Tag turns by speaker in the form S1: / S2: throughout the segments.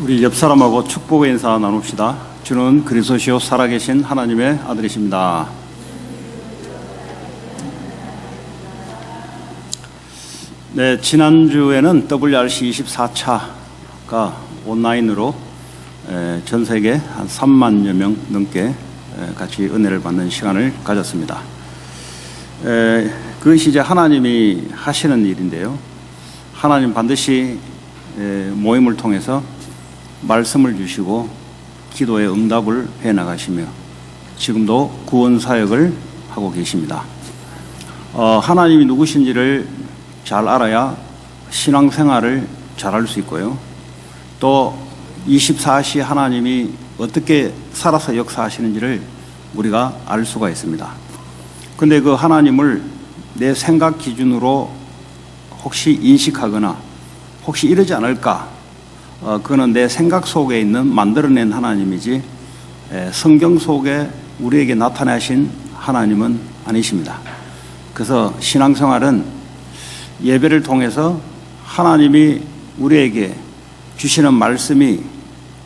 S1: 우리 옆 사람하고 축복의 인사 나눕시다. 주는 그리스도시요 살아계신 하나님의 아들이십니다. 네, 지난주에는 WRC 24차가 온라인으로 전 세계 한 3만여 명 넘게 같이 은혜를 받는 시간을 가졌습니다. 그것이 이제 하나님이 하시는 일인데요. 하나님 반드시 모임을 통해서 말씀을 주시고 기도의 응답을 해나가시며 지금도 구원 사역을 하고 계십니다. 하나님이 누구신지를 잘 알아야 신앙생활을 잘할 수 있고요. 또 24시 하나님이 어떻게 살아서 역사하시는지를 우리가 알 수가 있습니다. 그런데 그 하나님을 내 생각 기준으로 혹시 인식하거나 혹시 이러지 않을까? 그거는 내 생각 속에 있는 만들어낸 하나님이지 성경 속에 우리에게 나타나신 하나님은 아니십니다. 그래서 신앙생활은 예배를 통해서 하나님이 우리에게 주시는 말씀이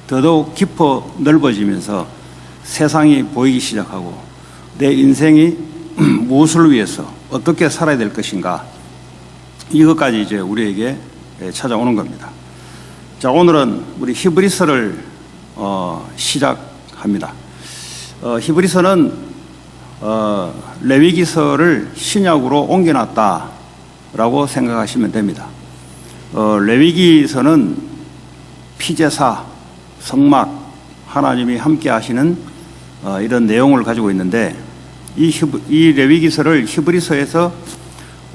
S1: 더더욱 깊어 넓어지면서 세상이 보이기 시작하고 내 인생이 무엇을 위해서 어떻게 살아야 될 것인가, 이것까지 이제 우리에게 찾아오는 겁니다. 자, 오늘은 우리 히브리서를 시작합니다. 히브리서는 레위기서를 신약으로 옮겨놨다라고 생각하시면 됩니다. 레위기서는 피제사, 성막, 하나님이 함께 하시는 이런 내용을 가지고 있는데 이 레위기서를 히브리서에서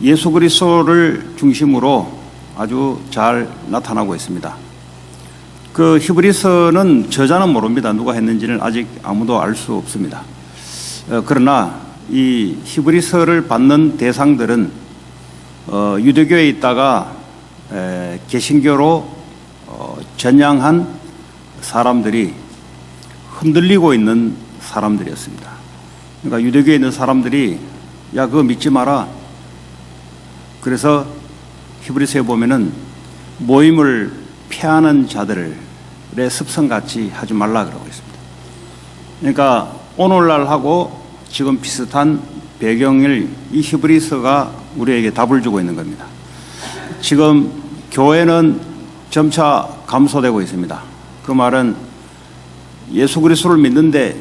S1: 예수 그리스도를 중심으로 아주 잘 나타나고 있습니다. 그 히브리서는 저자는 모릅니다. 누가 했는지는 아직 아무도 알 수 없습니다. 그러나 이 히브리서를 받는 대상들은 유대교에 있다가 개신교로 전향한 사람들이 흔들리고 있는 사람들이었습니다. 그러니까 유대교에 있는 사람들이 야, 그거 믿지 마라. 그래서 히브리서에 보면은 모임을 피하는 자들의 습성같이 하지 말라 그러고 있습니다. 그러니까 오늘날하고 지금 비슷한 배경을 이 히브리서가 우리에게 답을 주고 있는 겁니다. 지금 교회는 점차 감소되고 있습니다. 그 말은 예수 그리스도를 믿는데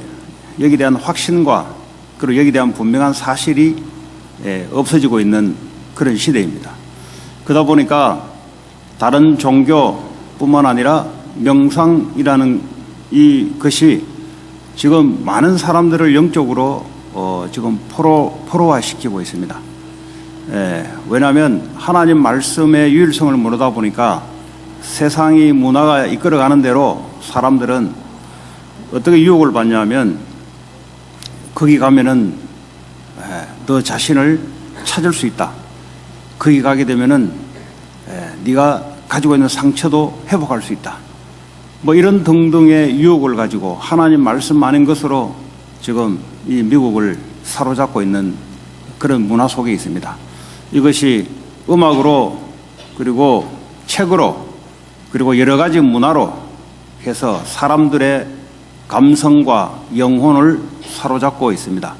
S1: 여기에 대한 확신과 그리고 여기에 대한 분명한 사실이 없어지고 있는 그런 시대입니다. 그러다 보니까 다른 종교뿐만 아니라 명상이라는 이것이 지금 많은 사람들을 영적으로 지금 포로화시키고 있습니다. 왜냐하면 하나님 말씀의 유일성을 모르다 보니까 세상이 문화가 이끌어가는 대로 사람들은 어떻게 유혹을 받냐면 거기 가면은 너 자신을 찾을 수 있다. 거기 가게 되면은 네가 가지고 있는 상처도 회복할 수 있다. 뭐 이런 등등의 유혹을 가지고 하나님 말씀 아닌 것으로 지금 이 미국을 사로잡고 있는 그런 문화 속에 있습니다. 이것이 음악으로 그리고 책으로 그리고 여러 가지 문화로 해서 사람들의 감성과 영혼을 사로잡고 있습니다.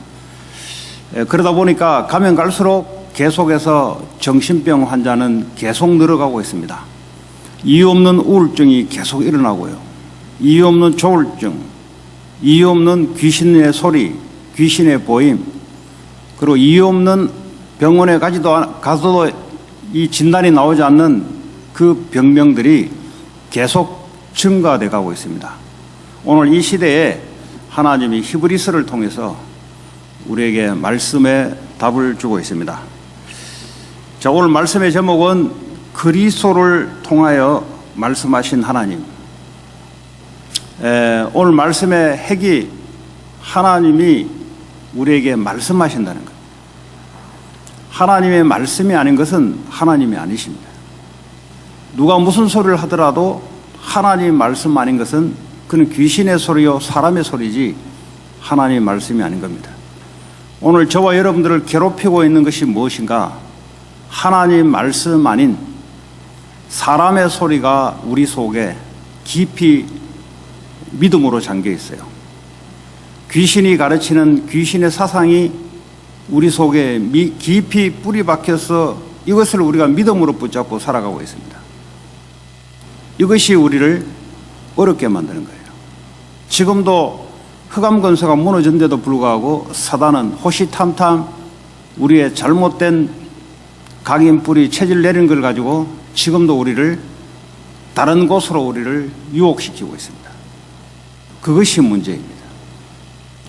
S1: 그러다 보니까 가면 갈수록 계속해서 정신병 환자는 계속 늘어가고 있습니다. 이유 없는 우울증이 계속 일어나고요. 이유 없는 조울증, 이유 없는 귀신의 소리, 귀신의 보임, 그리고 이유 없는 병원에 가서도 이 진단이 나오지 않는 그 병명들이 계속 증가돼 가고 있습니다. 오늘 이 시대에 하나님이 히브리서를 통해서 우리에게 말씀의 답을 주고 있습니다. 자, 오늘 말씀의 제목은 그리스도를 통하여 말씀하신 하나님. 오늘 말씀의 핵이 하나님이 우리에게 말씀하신다는 것. 하나님의 말씀이 아닌 것은 하나님이 아니십니다. 누가 무슨 소리를 하더라도 하나님의 말씀 아닌 것은 그는 귀신의 소리요 사람의 소리지 하나님의 말씀이 아닌 겁니다. 오늘 저와 여러분들을 괴롭히고 있는 것이 무엇인가? 하나님 말씀 아닌 사람의 소리가 우리 속에 깊이 믿음으로 잠겨 있어요. 귀신이 가르치는 귀신의 사상이 우리 속에 깊이 뿌리 박혀서 이것을 우리가 믿음으로 붙잡고 살아가고 있습니다. 이것이 우리를 어렵게 만드는 거예요. 지금도 흑암 권세가 무너진데도 불구하고 사단은 호시탐탐 우리의 잘못된 각인 뿌리 체질 내린 걸 가지고 지금도 우리를 다른 곳으로 우리를 유혹시키고 있습니다. 그것이 문제입니다.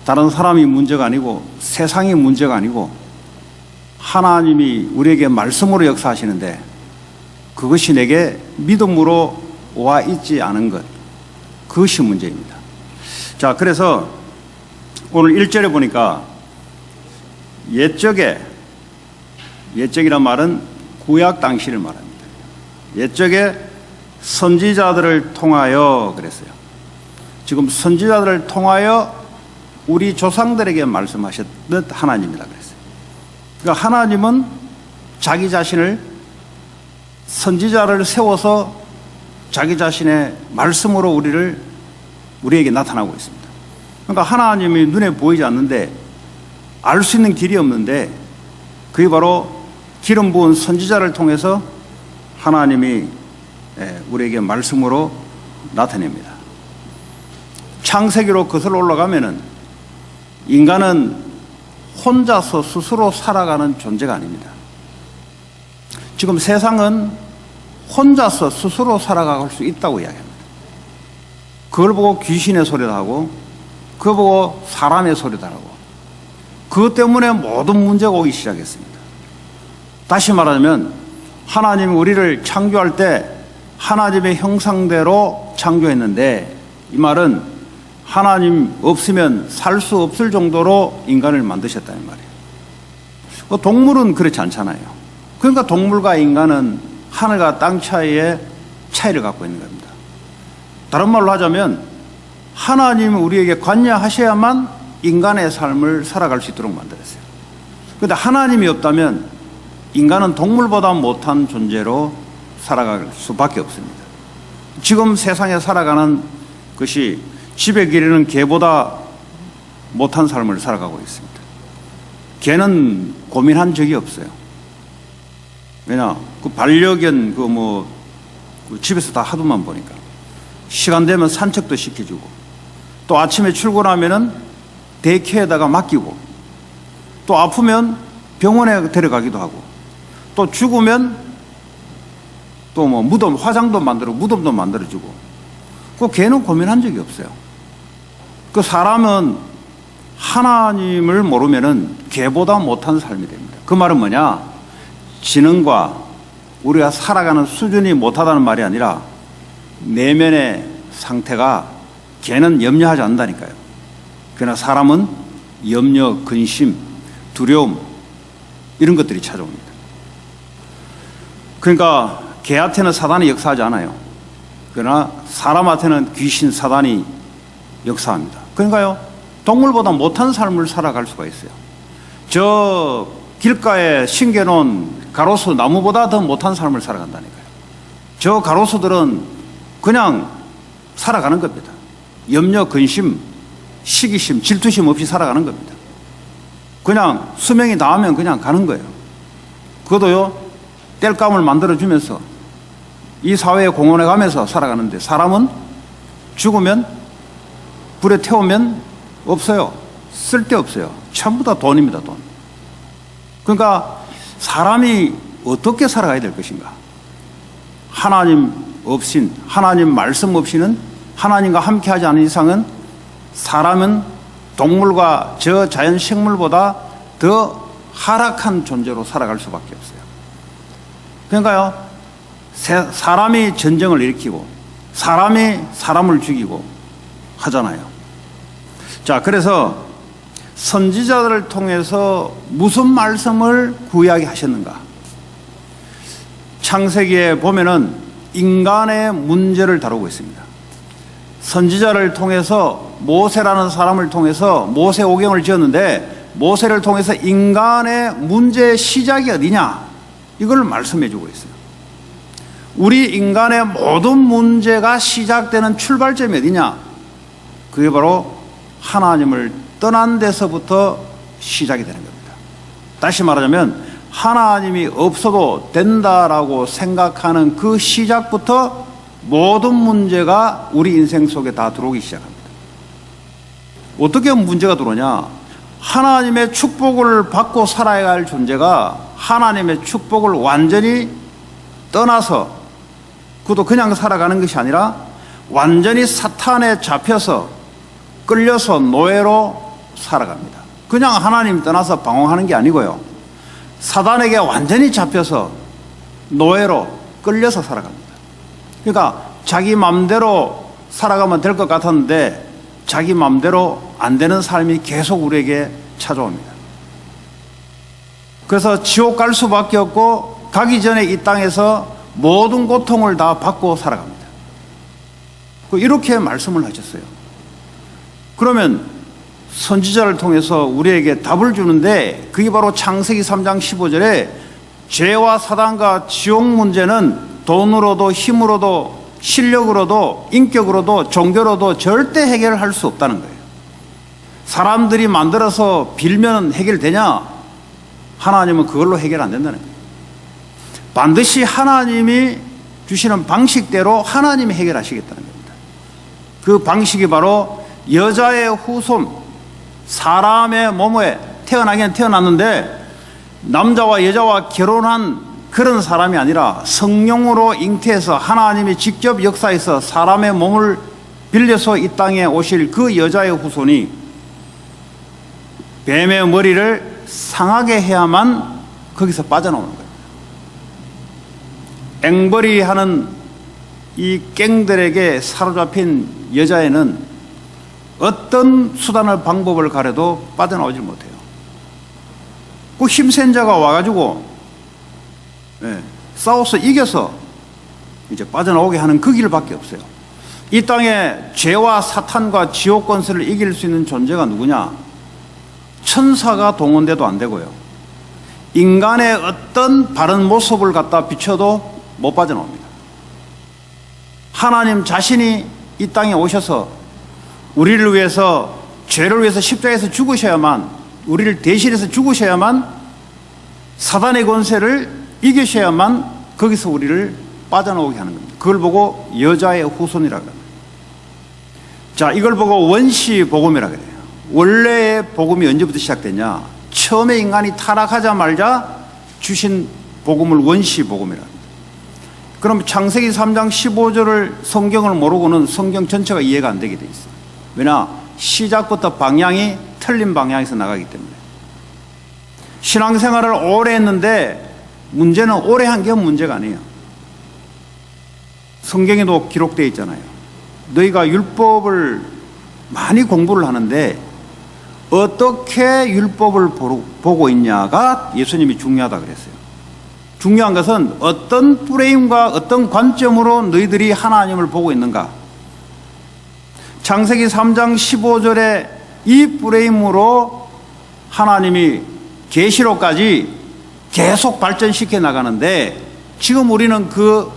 S1: 다른 사람이 문제가 아니고 세상이 문제가 아니고 하나님이 우리에게 말씀으로 역사하시는데 그것이 내게 믿음으로 와 있지 않은 것, 그것이 문제입니다. 자, 그래서 오늘 1절에 보니까 옛적이란 말은 구약 당시를 말합니다. 옛적에 선지자들을 통하여 그랬어요. 지금 선지자들을 통하여 우리 조상들에게 말씀하셨듯 하나님이라 그랬어요. 그러니까 하나님은 자기 자신을 선지자를 세워서 자기 자신의 말씀으로 우리에게 나타나고 있습니다. 그러니까 하나님이 눈에 보이지 않는데 알 수 있는 길이 없는데 그게 바로 기름 부은 선지자를 통해서 하나님이 우리에게 말씀으로 나타냅니다. 창세기로 거슬러 올라가면은 인간은 혼자서 스스로 살아가는 존재가 아닙니다. 지금 세상은 혼자서 스스로 살아갈 수 있다고 이야기합니다. 그걸 보고 귀신의 소리도 하고 그걸 보고 사람의 소리도 하고 그것 때문에 모든 문제가 오기 시작했습니다. 다시 말하자면 하나님이 우리를 창조할 때 하나님의 형상대로 창조했는데 이 말은 하나님 없으면 살 수 없을 정도로 인간을 만드셨다는 말이에요. 동물은 그렇지 않잖아요. 그러니까 동물과 인간은 하늘과 땅 차이의 차이를 갖고 있는 겁니다. 다른 말로 하자면 하나님은 우리에게 관여하셔야만 인간의 삶을 살아갈 수 있도록 만들었어요. 그런데 하나님이 없다면 인간은 동물보다 못한 존재로 살아갈 수밖에 없습니다. 지금 세상에 살아가는 것이 집에 기르는 개보다 못한 삶을 살아가고 있습니다. 개는 고민한 적이 없어요. 왜냐, 그 반려견 집에서 다 하도만 보니까 시간 되면 산책도 시켜주고 또 아침에 출근하면은 데이케어에다가 맡기고 또 아프면 병원에 데려가기도 하고 또 죽으면 또 무덤 화장도 무덤도 만들어주고 그 개는 고민한 적이 없어요. 그 사람은 하나님을 모르면은 개보다 못한 삶이 됩니다. 그 말은 뭐냐? 지능과 우리가 살아가는 수준이 못하다는 말이 아니라 내면의 상태가 개는 염려하지 않는다니까요. 그러나 사람은 염려, 근심, 두려움 이런 것들이 찾아옵니다. 그러니까 개한테는 사단이 역사하지 않아요. 그러나 사람한테는 귀신, 사단이 역사합니다. 그러니까요, 동물보다 못한 삶을 살아갈 수가 있어요. 저 길가에 심겨놓은 가로수 나무보다 더 못한 삶을 살아간다니까요. 저 가로수들은 그냥 살아가는 겁니다. 염려, 근심, 시기심, 질투심 없이 살아가는 겁니다. 그냥 수명이 닿으면 그냥 가는 거예요. 그것도요, 땔감을 만들어주면서 이 사회의 공헌해 가면서 살아가는데 사람은 죽으면 불에 태우면 없어요. 쓸데없어요. 전부 다 돈입니다, 돈. 그러니까 사람이 어떻게 살아가야 될 것인가? 하나님 말씀 없이는 하나님과 함께하지 않은 이상은 사람은 동물과 저 자연 생물보다 더 하락한 존재로 살아갈 수밖에 없어요. 그러니까요, 사람이 전쟁을 일으키고 사람이 사람을 죽이고 하잖아요. 자, 그래서 선지자들을 통해서 무슨 말씀을 구약에 하셨는가? 창세기에 보면은 인간의 문제를 다루고 있습니다. 선지자를 통해서 모세라는 사람을 통해서 모세 오경을 지었는데 모세를 통해서 인간의 문제의 시작이 어디냐? 이걸 말씀해 주고 있어요. 우리 인간의 모든 문제가 시작되는 출발점이 어디냐? 그게 바로 하나님을 떠난 데서부터 시작이 되는 겁니다. 다시 말하자면 하나님이 없어도 된다라고 생각하는 그 시작부터 모든 문제가 우리 인생 속에 다 들어오기 시작합니다. 어떻게 문제가 들어오냐? 하나님의 축복을 받고 살아야 할 존재가 하나님의 축복을 완전히 떠나서, 그것도 그냥 살아가는 것이 아니라 완전히 사탄에 잡혀서 끌려서 노예로 살아갑니다. 그냥 하나님 떠나서 방황하는 게 아니고요, 사단에게 완전히 잡혀서 노예로 끌려서 살아갑니다. 그러니까 자기 마음대로 살아가면 될 것 같았는데 자기 마음대로 안 되는 삶이 계속 우리에게 찾아옵니다. 그래서 지옥 갈 수밖에 없고 가기 전에 이 땅에서 모든 고통을 다 받고 살아갑니다. 이렇게 말씀을 하셨어요. 그러면 선지자를 통해서 우리에게 답을 주는데, 그게 바로 창세기 3장 15절에 죄와 사단과 지옥 문제는 돈으로도 힘으로도 실력으로도 인격으로도 종교로도 절대 해결할 수 없다는 거예요. 사람들이 만들어서 빌면 해결되냐? 하나님은 그걸로 해결 안 된다는 거예요. 반드시 하나님이 주시는 방식대로 하나님이 해결하시겠다는 겁니다. 그 방식이 바로 여자의 후손, 사람의 몸에 태어나긴 태어났는데 남자와 여자와 결혼한 그런 사람이 아니라 성령으로 잉태해서 하나님이 직접 역사해서 사람의 몸을 빌려서 이 땅에 오실 그 여자의 후손이 뱀의 머리를 상하게 해야만 거기서 빠져나오는 거예요. 앵벌이 하는 이 갱들에게 사로잡힌 여자애는 어떤 수단을 방법을 가려도 빠져나오질 못해요. 그 힘센 자가 와가지고 싸워서 이겨서 이제 빠져나오게 하는 그 길밖에 없어요. 이 땅에 죄와 사탄과 지옥 권세를 이길 수 있는 존재가 누구냐? 천사가 동원돼도 안 되고요, 인간의 어떤 바른 모습을 갖다 비춰도 못 빠져나옵니다. 하나님 자신이 이 땅에 오셔서 우리를 위해서, 죄를 위해서 십자가에서 죽으셔야만, 우리를 대신해서 죽으셔야만, 사단의 권세를 이기셔야만 거기서 우리를 빠져나오게 하는 겁니다. 그걸 보고 여자의 후손이라고 합니다. 자, 이걸 보고 원시 복음이라고 해요. 원래의 복음이 언제부터 시작됐냐? 처음에 인간이 타락하자마자 주신 복음을 원시 복음이라고 합니다. 그럼 창세기 3장 15절을 성경을 모르고는 성경 전체가 이해가 안 되게 돼 있어요. 왜냐? 시작부터 방향이 틀린 방향에서 나가기 때문에. 신앙생활을 오래 했는데 문제는 오래 한 게 문제가 아니에요. 성경에도 기록되어 있잖아요. 너희가 율법을 많이 공부를 하는데 어떻게 율법을 보고 있냐가 예수님이 중요하다 그랬어요. 중요한 것은 어떤 프레임과 어떤 관점으로 너희들이 하나님을 보고 있는가. 창세기 3장 15절에 이 프레임으로 하나님이 계시록까지 계속 발전시켜 나가는데, 지금 우리는 그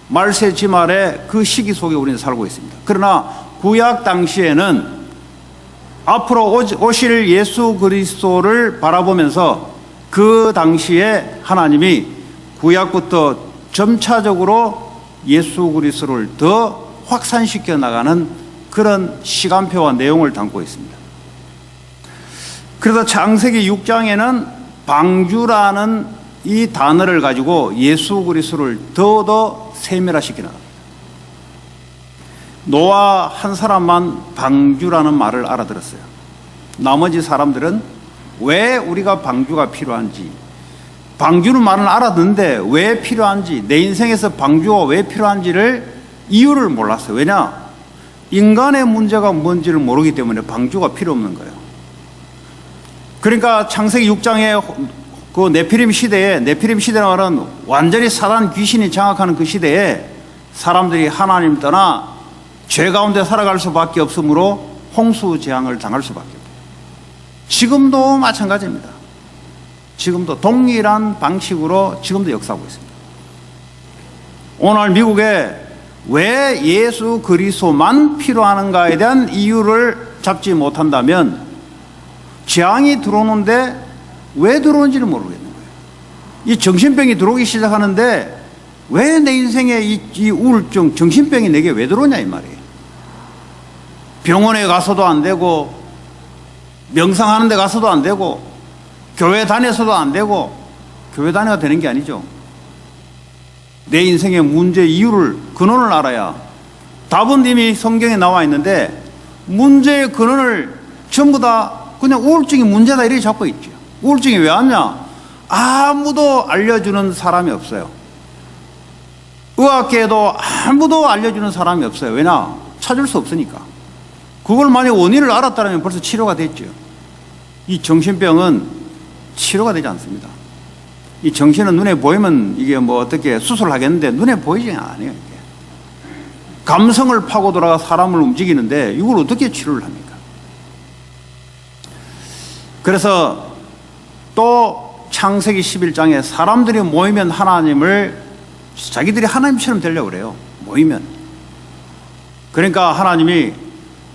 S1: 말세지말의 그 시기 속에 우리는 살고 있습니다. 그러나 구약 당시에는 앞으로 오실 예수 그리스도를 바라보면서 그 당시에 하나님이 구약부터 점차적으로 예수 그리스도를 더 확산시켜 나가는 그런 시간표와 내용을 담고 있습니다. 그래서 창세기 6장에는 방주라는 이 단어를 가지고 예수 그리스도를 더더 세밀화시켜 나갑니다. 노아 한 사람만 방주라는 말을 알아들었어요. 나머지 사람들은 왜 우리가 방주가 필요한지, 방주는 말은 알아듣는데 왜 필요한지, 내 인생에서 방주가 왜 필요한지를 이유를 몰랐어요. 왜냐? 인간의 문제가 뭔지를 모르기 때문에 방주가 필요 없는 거예요. 그러니까 창세기 6장에 그 네피림 시대라는 말은 완전히 사단 귀신이 장악하는 그 시대에 사람들이 하나님 떠나 죄 가운데 살아갈 수밖에 없으므로 홍수 재앙을 당할 수밖에 없어요. 지금도 마찬가지입니다. 지금도 동일한 방식으로 지금도 역사하고 있습니다. 오늘 미국에 왜 예수 그리스도만 필요하는가에 대한 이유를 잡지 못한다면 재앙이 들어오는데 왜 들어오는지를 모르겠는 거예요. 이 정신병이 들어오기 시작하는데 왜 내 인생에 이 우울증, 정신병이 내게 왜 들어오냐 이 말이에요. 병원에 가서도 안 되고 명상하는 데 가서도 안 되고 교회 다녀서도 안 되고 교회 다녀야 되는 게 아니죠. 내 인생의 문제 이유를 근원을 알아야 답은 이미 성경에 나와 있는데 문제의 근원을 전부 다 그냥 우울증이 문제다 이렇게 잡고 있죠. 우울증이 왜 왔냐? 아무도 알려주는 사람이 없어요. 의학계에도 아무도 알려주는 사람이 없어요. 왜냐? 찾을 수 없으니까. 그걸 만약 원인을 알았다면 벌써 치료가 됐죠. 이 정신병은 치료가 되지 않습니다. 이 정신은 눈에 보이면 이게 뭐 어떻게 수술을 하겠는데 눈에 보이지 않아요. 이게. 감성을 파고 들어가 사람을 움직이는데 이걸 어떻게 치료를 합니까? 그래서 또 창세기 11장에 사람들이 모이면 하나님을 자기들이 하나님처럼 되려고 그래요. 모이면. 그러니까 하나님이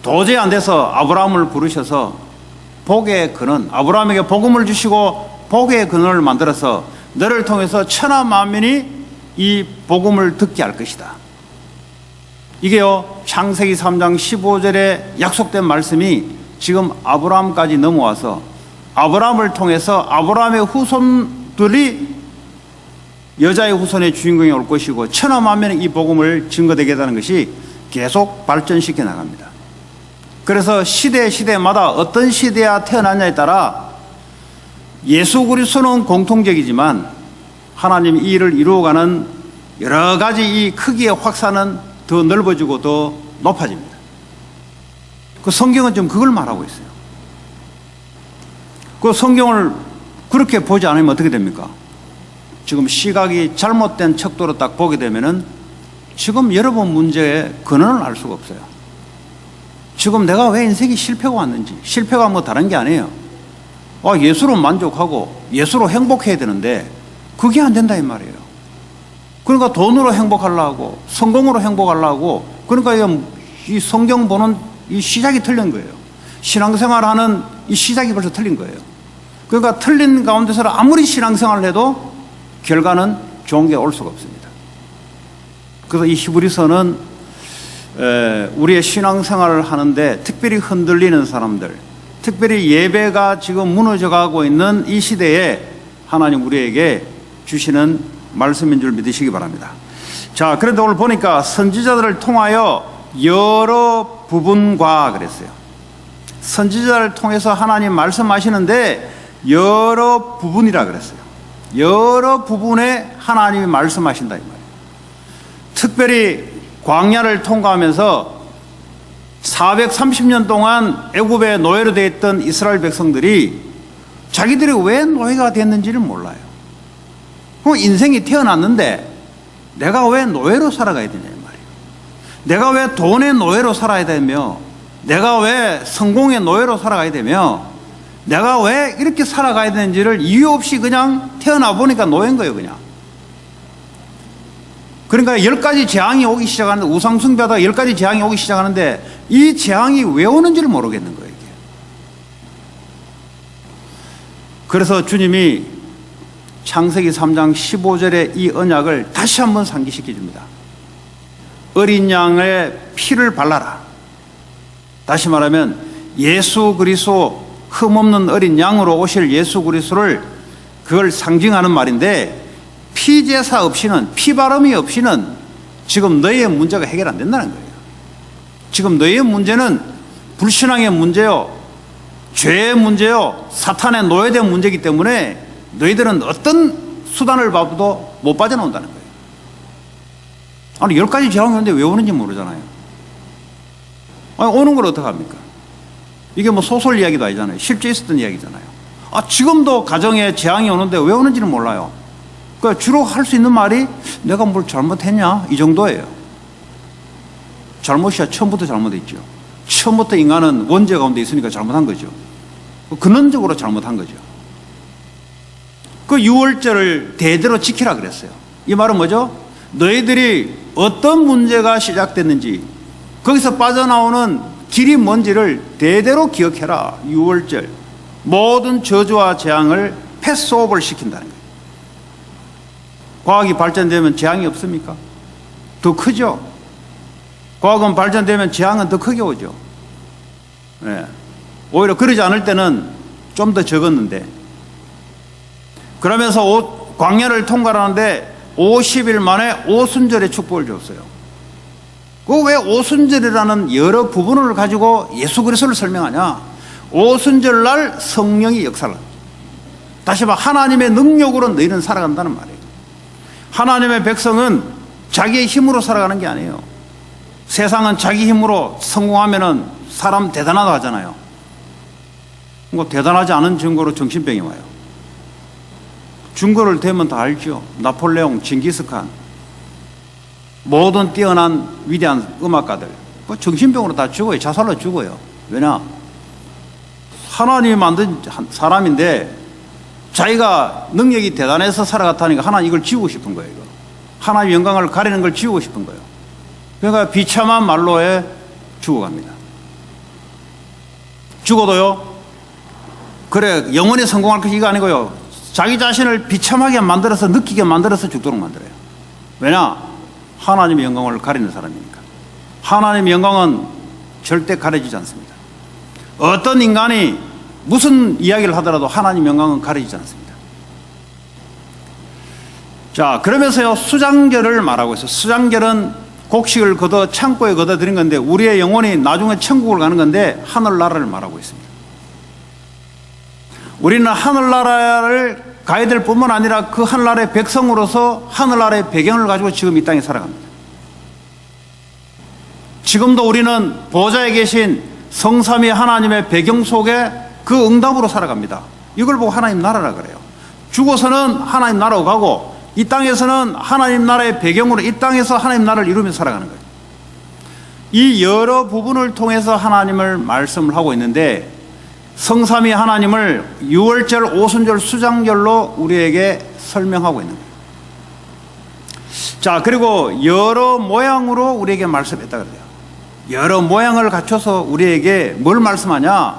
S1: 도저히 안 돼서 아브라함을 부르셔서 복의 근원, 아브라함에게 복음을 주시고 복의 근원을 만들어서 너를 통해서 천하 만민이 이 복음을 듣게 할 것이다. 이게요, 창세기 3장 15절에 약속된 말씀이 지금 아브라함까지 넘어와서 아브라함을 통해서 아브라함의 후손들이 여자의 후손의 주인공이 올 것이고 천하 만민의 이 복음을 증거되게 하는 것이 계속 발전시켜 나갑니다. 그래서 시대마다 어떤 시대에 태어났냐에 따라 예수 그리스도는 공통적이지만 하나님이 이 일을 이루어가는 여러 가지 이 크기의 확산은 더 넓어지고 더 높아집니다. 그 성경은 좀 그걸 말하고 있어요. 그 성경을 그렇게 보지 않으면 어떻게 됩니까? 지금 시각이 잘못된 척도로 딱 보게 되면은 지금 여러분 문제의 근원을 알 수가 없어요. 지금 내가 왜 인생이 실패가 왔는지, 실패가 뭐 다른 게 아니에요. 예수로 만족하고 예수로 행복해야 되는데 그게 안 된다 이 말이에요. 그러니까 돈으로 행복하려고 성공으로 행복하려고 그러니까 이 성경 보는 이 시작이 틀린 거예요. 신앙생활하는 이 시작이 벌써 틀린 거예요. 그러니까 틀린 가운데서 아무리 신앙생활을 해도 결과는 좋은 게 올 수가 없습니다. 그래서 이 히브리서는 우리의 신앙생활을 하는데 특별히 흔들리는 사람들, 특별히 예배가 지금 무너져가고 있는 이 시대에 하나님 우리에게 주시는 말씀인 줄 믿으시기 바랍니다. 자, 그런데 오늘 보니까 선지자들을 통하여 여러 부분과 그랬어요. 선지자를 통해서 하나님 말씀하시는데 여러 부분이라 그랬어요. 여러 부분에 하나님이 말씀하신다 이 말이에요. 특별히 광야를 통과하면서 430년 동안 애굽의 노예로 되어 있던 이스라엘 백성들이 자기들이 왜 노예가 됐는지를 몰라요. 그럼 인생이 태어났는데 내가 왜 노예로 살아가야 되냐 이 말이에요. 내가 왜 돈의 노예로 살아야 되며 내가 왜 성공의 노예로 살아가야 되며 내가 왜 이렇게 살아가야 되는지를 이유 없이 그냥 태어나 보니까 노예인 거예요 그냥. 그러니까 10가지 재앙이 오기 시작하는데 우상 숭배하다가 10가지 재앙이 오기 시작하는데 이 재앙이 왜 오는지를 모르겠는 거예요 이게. 그래서 주님이 창세기 3장 15절의 이 언약을 다시 한번 상기시켜 줍니다. 어린 양의 피를 발라라. 다시 말하면 예수 그리스도 흠없는 어린 양으로 오실 예수 그리스도를 그걸 상징하는 말인데 피제사 없이는 피바름이 없이는 지금 너희의 문제가 해결 안 된다는 거예요. 지금 너희의 문제는 불신앙의 문제요, 죄의 문제요, 사탄의 노예된 문제이기 때문에 너희들은 어떤 수단을 봐도 못 빠져나온다는 거예요. 아니 10가지 재앙이 오는데 왜 오는지 모르잖아요. 아니 오는 걸 어떡합니까? 이게 뭐 소설 이야기도 아니잖아요. 실제 있었던 이야기잖아요. 지금도 가정에 재앙이 오는데 왜 오는지는 몰라요. 그러니까 주로 할 수 있는 말이 내가 뭘 잘못했냐 이 정도예요. 잘못이야 처음부터 잘못했죠. 처음부터 인간은 원죄 가운데 있으니까 잘못한 거죠. 근원적으로 잘못한 거죠. 그 유월절을 대대로 지키라 그랬어요. 이 말은 뭐죠? 너희들이 어떤 문제가 시작됐는지 거기서 빠져나오는 길이 뭔지를 대대로 기억해라. 6월절 모든 저주와 재앙을 패스오버를 시킨다는 거예요. 과학이 발전되면 재앙이 없습니까? 더 크죠. 과학은 발전되면 재앙은 더 크게 오죠. 네. 오히려 그러지 않을 때는 좀 더 적었는데, 그러면서 광야를 통과하는데 50일 만에 오순절의 축복을 줬어요. 그 왜 오순절이라는 여러 부분을 가지고 예수 그리스도를 설명하냐? 오순절 날 성령이 역사를, 다시 말해 하나님의 능력으로 너희는 살아간다는 말이에요. 하나님의 백성은 자기의 힘으로 살아가는 게 아니에요. 세상은 자기 힘으로 성공하면은 사람 대단하다 하잖아요. 뭐 대단하지 않은 증거로 정신병이 와요. 증거를 대면 다 알죠. 나폴레옹, 징기스칸, 모든 뛰어난 위대한 음악가들 뭐 정신병으로 다 죽어요. 자살로 죽어요. 왜냐? 하나님이 만든 사람인데 자기가 능력이 대단해서 살아갔다니까 하나님 이걸 지우고 싶은 거예요. 이거. 하나님의 영광을 가리는 걸 지우고 싶은 거예요. 그러니까 비참한 말로에 죽어갑니다. 죽어도요, 그래 영원히 성공할 것이 이거 아니고요, 자기 자신을 비참하게 만들어서 느끼게 만들어서 죽도록 만들어요. 왜냐? 하나님의 영광을 가리는 사람이니까. 하나님의 영광은 절대 가려지지 않습니다. 어떤 인간이 무슨 이야기를 하더라도 하나님의 영광은 가려지지 않습니다. 자, 그러면서요 수장결을 말하고 있어요. 수장결은 곡식을 걷어 창고에 걷어 들인 건데 우리의 영혼이 나중에 천국을 가는 건데 하늘나라를 말하고 있습니다. 우리는 하늘나라를 가야 될 뿐만 아니라 그 하늘나라의 백성으로서 하늘나라의 배경을 가지고 지금 이 땅에 살아갑니다. 지금도 우리는 보좌에 계신 성삼위 하나님의 배경 속에 그 응답으로 살아갑니다. 이걸 보고 하나님 나라라 그래요. 죽어서는 하나님 나라로 가고 이 땅에서는 하나님 나라의 배경으로 이 땅에서 하나님 나라를 이루며 살아가는 거예요. 이 여러 부분을 통해서 하나님을 말씀을 하고 있는데 성삼위 하나님을 6월절, 오순절, 수장절로 우리에게 설명하고 있는 거예요. 자, 그리고 여러 모양으로 우리에게 말씀했다 그래요. 여러 모양을 갖춰서 우리에게 뭘 말씀하냐?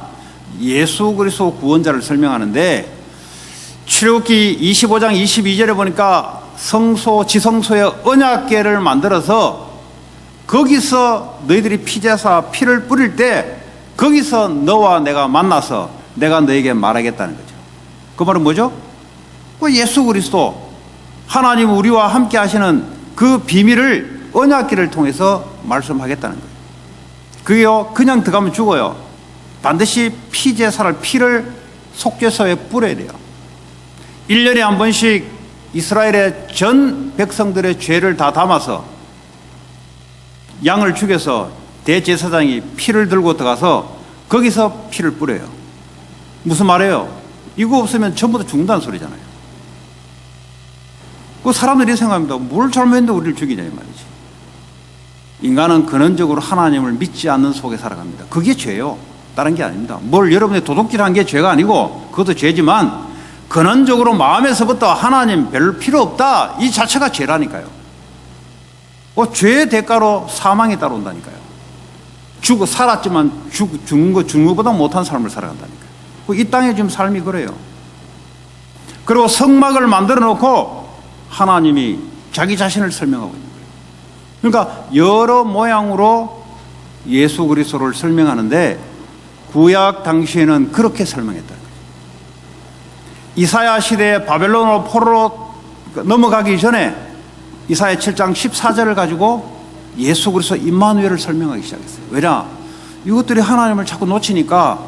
S1: 예수 그리스도 구원자를 설명하는데 출애굽기 25장 22절에 보니까 성소, 지성소의 언약궤를 만들어서 거기서 너희들이 피제사 피를 뿌릴 때 거기서 너와 내가 만나서 내가 너에게 말하겠다는 거죠. 그 말은 뭐죠? 그 예수 그리스도 하나님 우리와 함께 하시는 그 비밀을 언약궤를 통해서 말씀하겠다는 거예요. 그게요 그냥 들어가면 죽어요. 반드시 피제사를 피를 속죄소에 뿌려야 돼요. 1년에 한 번씩 이스라엘의 전 백성들의 죄를 다 담아서 양을 죽여서 대제사장이 피를 들고 들어가서 거기서 피를 뿌려요. 무슨 말이에요? 이거 없으면 전부 다 죽는다는 소리잖아요. 그 사람들이 생각합니다. 뭘 잘못했는데 우리를 죽이냐 이 말이지. 인간은 근원적으로 하나님을 믿지 않는 속에 살아갑니다. 그게 죄예요. 다른 게 아닙니다. 뭘 여러분이 도둑질한 게 죄가 아니고 그것도 죄지만 근원적으로 마음에서부터 하나님 별로 필요 없다 이 자체가 죄라니까요. 죄의 대가로 사망이 따라온다니까요. 살았지만 죽는 것보다 못한 삶을 살아간다니까요. 이 땅에 지금 삶이 그래요. 그리고 성막을 만들어 놓고 하나님이 자기 자신을 설명하고 있는 거예요. 그러니까 여러 모양으로 예수 그리스도를 설명하는데 구약 당시에는 그렇게 설명했다는 거예요. 이사야 시대에 바벨론으로 포로로 넘어가기 전에 이사야 7장 14절을 가지고 예수 그리스도 임마누엘을 설명하기 시작했어요. 왜냐? 이것들이 하나님을 자꾸 놓치니까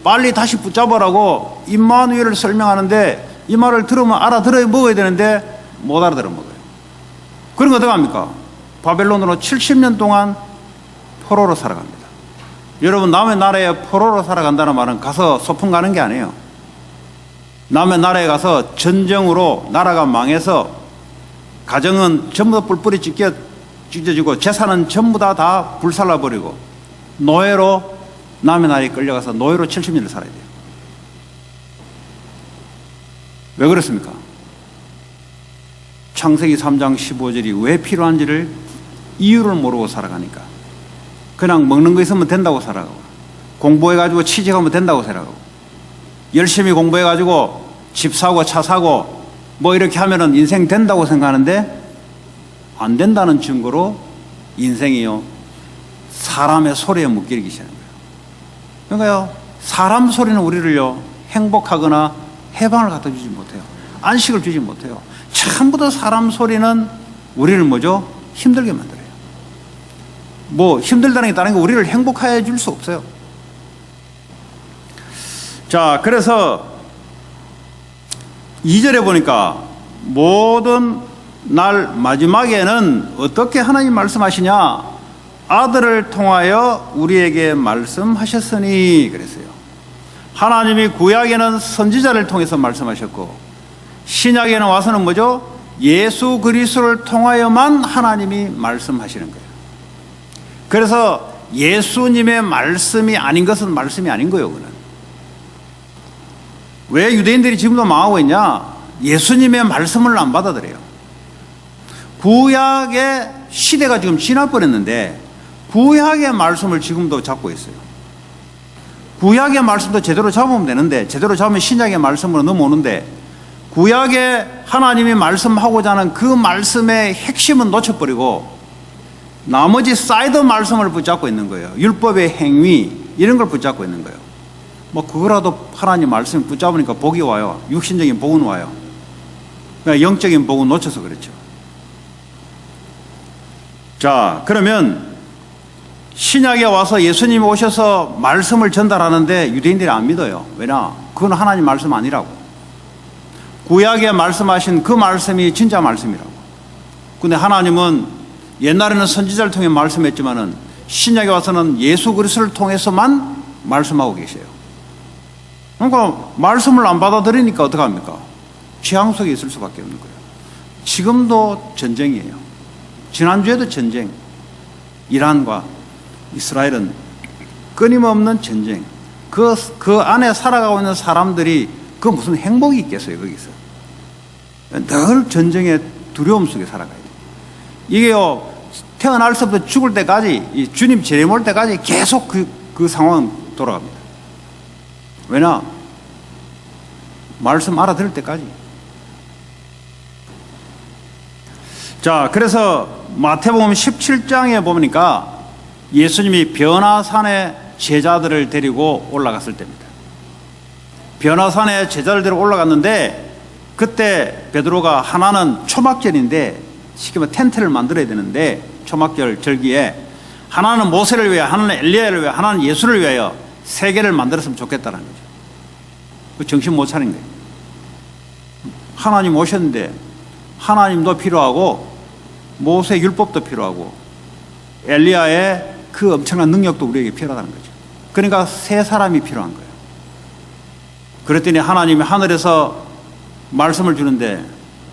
S1: 빨리 다시 붙잡으라고 임마누엘을 설명하는데 이 말을 들으면 알아들어 먹어야 되는데 못 알아들어 먹어요. 그런 거 어떡합니까? 바벨론으로 70년 동안 포로로 살아갑니다. 여러분 남의 나라에 포로로 살아간다는 말은 가서 소풍 가는 게 아니에요. 남의 나라에 가서 전쟁으로 나라가 망해서 가정은 전부 다 뿔뿔이 찢어지고 재산은 전부 다 불살라버리고 노예로 남의 나라에 끌려가서 노예로 70년을 살아야 돼요. 왜 그렇습니까? 창세기 3장 15절이 왜 필요한지를 이유를 모르고 살아가니까. 그냥 먹는 거 있으면 된다고 살아가고, 공부해가지고 취직하면 된다고 살아가고, 열심히 공부해가지고 집 사고 차 사고 뭐 이렇게 하면은 인생 된다고 생각하는데 안 된다는 증거로 인생이요, 사람의 소리에 묶이기 시작하는 거예요. 그러니까요, 사람 소리는 우리를요, 행복하거나 해방을 갖다 주지 못해요. 안식을 주지 못해요. 전부 다 사람 소리는 우리를 뭐죠? 힘들게 만들어요. 뭐 힘들다는 게 다른 게 우리를 행복하게 해줄 수 없어요. 자, 그래서 2절에 보니까 모든 날 마지막에는 어떻게 하나님 말씀하시냐? 아들을 통하여 우리에게 말씀하셨으니 그랬어요. 하나님이 구약에는 선지자를 통해서 말씀하셨고 신약에는 와서는 뭐죠? 예수 그리스도를 통하여만 하나님이 말씀하시는 거예요. 그래서 예수님의 말씀이 아닌 것은 말씀이 아닌 거예요. 그는 왜 유대인들이 지금도 망하고 있냐? 예수님의 말씀을 안 받아들여요. 구약의 시대가 지금 지나버렸는데 구약의 말씀을 지금도 잡고 있어요. 구약의 말씀도 제대로 잡으면 되는데, 제대로 잡으면 신약의 말씀으로 넘어오는데, 구약에 하나님이 말씀하고자 하는 그 말씀의 핵심은 놓쳐버리고 나머지 사이드 말씀을 붙잡고 있는 거예요. 율법의 행위 이런 걸 붙잡고 있는 거예요. 뭐 그거라도 하나님 말씀 붙잡으니까 복이 와요. 육신적인 복은 와요. 그러니까 영적인 복은 놓쳐서 그렇죠. 자, 그러면 신약에 와서 예수님이 오셔서 말씀을 전달하는데 유대인들이 안 믿어요. 왜냐? 그건 하나님 말씀 아니라고. 구약에 말씀하신 그 말씀이 진짜 말씀이라고. 근데 하나님은 옛날에는 선지자를 통해 말씀했지만은 신약에 와서는 예수 그리스도를 통해서만 말씀하고 계세요. 그러니까 말씀을 안 받아들이니까 어떡합니까? 재앙 속에 있을 수밖에 없는 거예요. 지금도 전쟁이에요. 지난주에도 전쟁. 이란과 이스라엘은 끊임없는 전쟁. 그 안에 살아가고 있는 사람들이 그 무슨 행복이 있겠어요, 거기서. 늘 전쟁의 두려움 속에 살아가야 돼요. 이게요, 태어날서부터 죽을 때까지, 이 주님 재림 올 때까지 계속 그 상황은 돌아갑니다. 왜냐? 말씀 알아들을 때까지. 자, 그래서 마태복음 17장에 보니까 예수님이 변화산에 제자들을 데리고 올라갔을 때입니다. 변화산에 제자를 데리고 올라갔는데 그때 베드로가 하나는 초막절인데 시키면 텐트를 만들어야 되는데 초막절 절기에 하나는 모세를 위하여, 하나는 엘리야를 위하여, 하나는 예수를 위하여 세 개를 만들었으면 좋겠다는 거죠. 그 정신 못 차린 거예요. 하나님 오셨는데 하나님도 필요하고 모세 율법도 필요하고 엘리야의 그 엄청난 능력도 우리에게 필요하다는 거죠. 그러니까 세 사람이 필요한 거예요. 그랬더니 하나님이 하늘에서 말씀을 주는데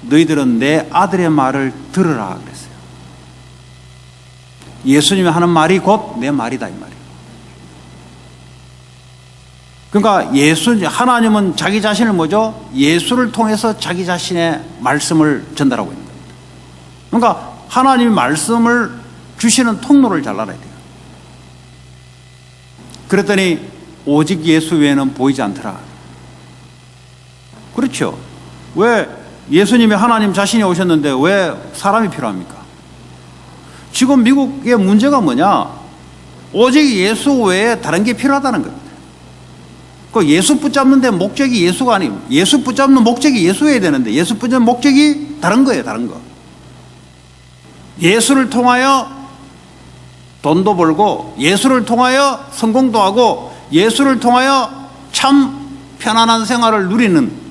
S1: 너희들은 내 아들의 말을 들으라 그랬어요. 예수님이 하는 말이 곧 내 말이다 이 말이에요. 그러니까 하나님은 자기 자신을 뭐죠? 예수를 통해서 자기 자신의 말씀을 전달하고 있는 겁니다. 그러니까 하나님이 말씀을 주시는 통로를 잘 알아야 돼요. 그랬더니 오직 예수 외에는 보이지 않더라. 그렇죠. 왜 예수님이 하나님 자신이 오셨는데 왜 사람이 필요합니까? 지금 미국의 문제가 뭐냐? 오직 예수 외에 다른 게 필요하다는 겁니다. 그 예수 붙잡는데 목적이 예수가 아니고 예수 붙잡는 목적이 예수여야 되는데 예수 붙잡는 목적이 다른 거예요. 다른 거. 예수를 통하여 돈도 벌고 예수를 통하여 성공도 하고 예수를 통하여 참 편안한 생활을 누리는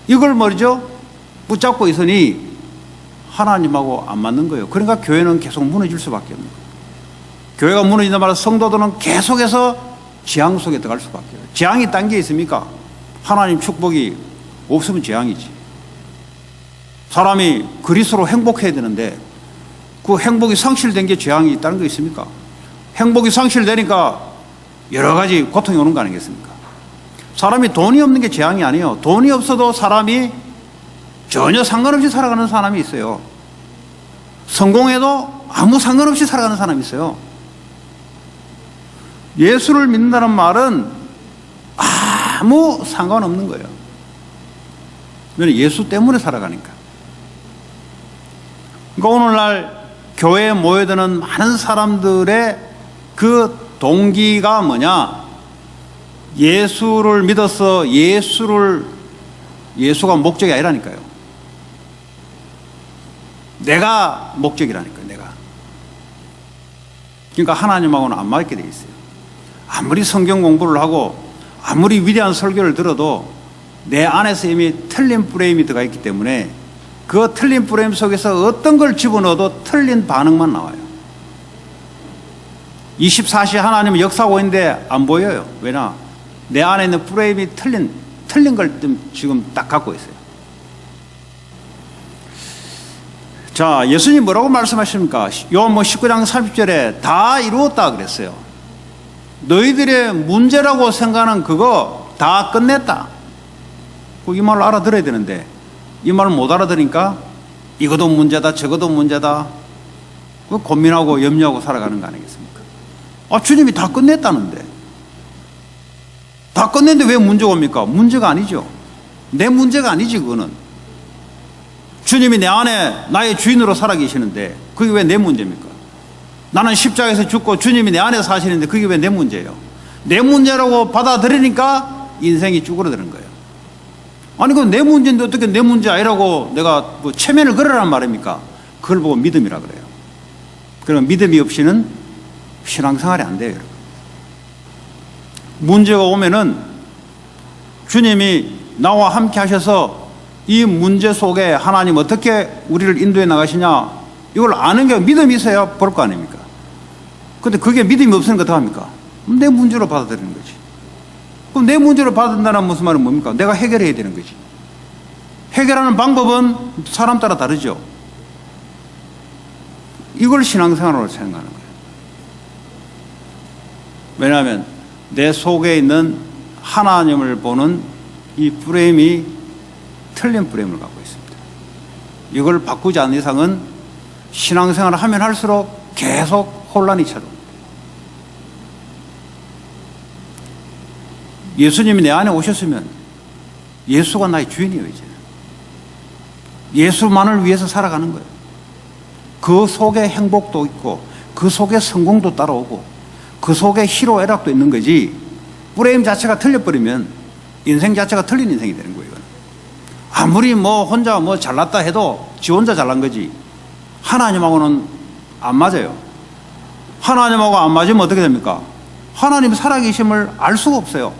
S1: 이걸 뭐죠? 붙잡고 있으니 하나님하고 안 맞는 거예요. 그러니까 교회는 계속 무너질 수밖에 없는 거예요. 교회가 무너진다 말은 성도들은 계속해서 재앙 속에 들어갈 수밖에 없어요. 재앙이 딴 게 있습니까? 하나님 축복이 없으면 재앙이지. 사람이 그리스도로 행복해야 되는데 그 행복이 상실된 게 재앙이 있다는 거 있습니까? 행복이 상실되니까 여러 가지 고통이 오는 거 아니겠습니까? 사람이 돈이 없는 게 재앙이 아니에요. 돈이 없어도 사람이 전혀 상관없이 살아가는 사람이 있어요. 성공해도 아무 상관없이 살아가는 사람이 있어요. 예수를 믿는다는 말은 아무 상관없는 거예요. 왜냐하면 예수 때문에 살아가니까. 그러니까 오늘날 교회에 모여드는 많은 사람들의 그 동기가 뭐냐? 예수를 믿어서 예수가 목적이 아니라니까요. 내가 목적이라니까요. 내가. 그러니까 하나님하고는 안 맞게 돼 있어요. 아무리 성경 공부를 하고 아무리 위대한 설교를 들어도 내 안에서 이미 틀린 프레임이 들어가 있기 때문에 그 틀린 프레임 속에서 어떤 걸 집어넣어도 틀린 반응만 나와요. 24시 하나님은 역사하고 있는데 안 보여요. 왜냐? 내 안에 있는 프레임이 틀린 걸 지금 딱 갖고 있어요. 자, 예수님 뭐라고 말씀하십니까? 요한복음 19장 30절에 다 이루었다 그랬어요. 너희들의 문제라고 생각하는 그거 다 끝냈다. 이 말을 알아들어야 되는데 이 말을 못 알아들으니까 이것도 문제다 저것도 문제다 고민하고 염려하고 살아가는 거 아니겠습니까? 주님이 다 끝냈다는데 다 끝냈는데 왜 문제가 옵니까? 문제가 아니죠. 내 문제가 아니지. 그거는 주님이 내 안에 나의 주인으로 살아계시는데 그게 왜 내 문제입니까? 나는 십자가에서 죽고 주님이 내 안에 사시는데 그게 왜 내 문제예요? 내 문제라고 받아들이니까 인생이 쭈그러드는 거예요. 아니 그건 내 문제인데 어떻게 내 문제 아니라고 내가 뭐 체면을 걸으라는 말입니까? 그걸 보고 믿음이라 그래요. 그럼 믿음이 없이는 신앙생활이 안 돼요. 여러분. 문제가 오면은 주님이 나와 함께 하셔서 이 문제 속에 하나님 어떻게 우리를 인도해 나가시냐 이걸 아는 게 믿음이 있어야 볼 거 아닙니까? 근데 그게 믿음이 없으니까 어떡합니까? 내 문제로 받아들이는 거지. 그럼 내 문제로 받아들인다는 무슨 말은 뭡니까? 내가 해결해야 되는 거지. 해결하는 방법은 사람 따라 다르죠. 이걸 신앙생활로 생각하는 거예요. 왜냐하면 내 속에 있는 하나님을 보는 이 프레임이 틀린 프레임을 갖고 있습니다. 이걸 바꾸지 않는 이상은 신앙생활을 하면 할수록 계속 혼란이 찾아옵니다. 예수님이 내 안에 오셨으면 예수가 나의 주인이에요. 이제 예수만을 위해서 살아가는 거예요. 그 속에 행복도 있고 그 속에 성공도 따라오고 그 속에 희로애락도 있는 거지. 프레임 자체가 틀려버리면 인생 자체가 틀린 인생이 되는 거예요. 아무리 혼자 잘났다 해도 지 혼자 잘난 거지. 하나님하고는 안 맞아요. 하나님하고 안 맞으면 어떻게 됩니까? 하나님 살아계심을 알 수가 없어요.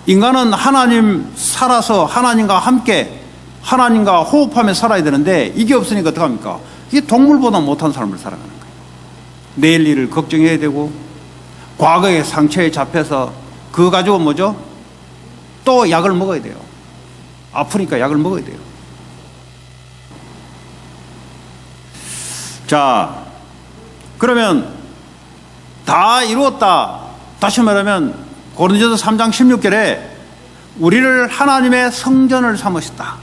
S1: 인간은 하나님 살아서 하나님과 함께 하나님과 호흡하며 살아야 되는데 이게 없으니까 어떡합니까? 이게 동물보다 못한 삶을 살아가는 거예요. 내일 일을 걱정해야 되고 과거의 상처에 잡혀서 그거 가지고 뭐죠? 또 약을 먹어야 돼요. 아프니까 약을 먹어야 돼요. 자, 그러면 다 이루었다. 다시 말하면 고린도서 3장 16절에 우리를 하나님의 성전을 삼으셨다.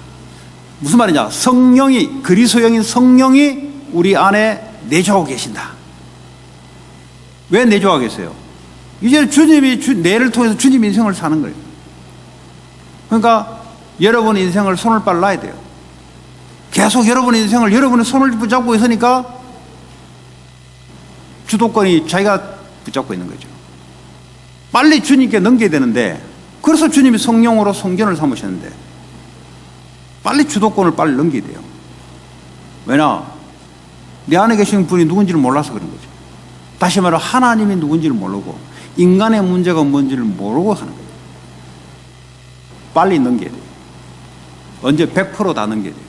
S1: 무슨 말이냐? 성령이, 그리스도영인 성령이 우리 안에 내주하고 계신다. 왜 내주하고 계세요? 이제 주님이 내를 통해서 주님 인생을 사는 거예요. 그러니까 여러분 인생을 손을 빨라야 돼요. 계속 여러분의 인생을 여러분의 손을 붙잡고 있으니까 주도권이 자기가 붙잡고 있는 거죠. 빨리 주님께 넘겨야 되는데 그래서 주님이 성령으로 성전을 삼으셨는데 빨리 주도권을 빨리 넘겨야 돼요. 왜냐? 내 안에 계신 분이 누군지를 몰라서 그런 거죠. 다시 말해 하나님이 누군지를 모르고 인간의 문제가 뭔지를 모르고 하는 거예요. 빨리 넘겨야 돼요. 언제 100% 다 넘겨야 돼요.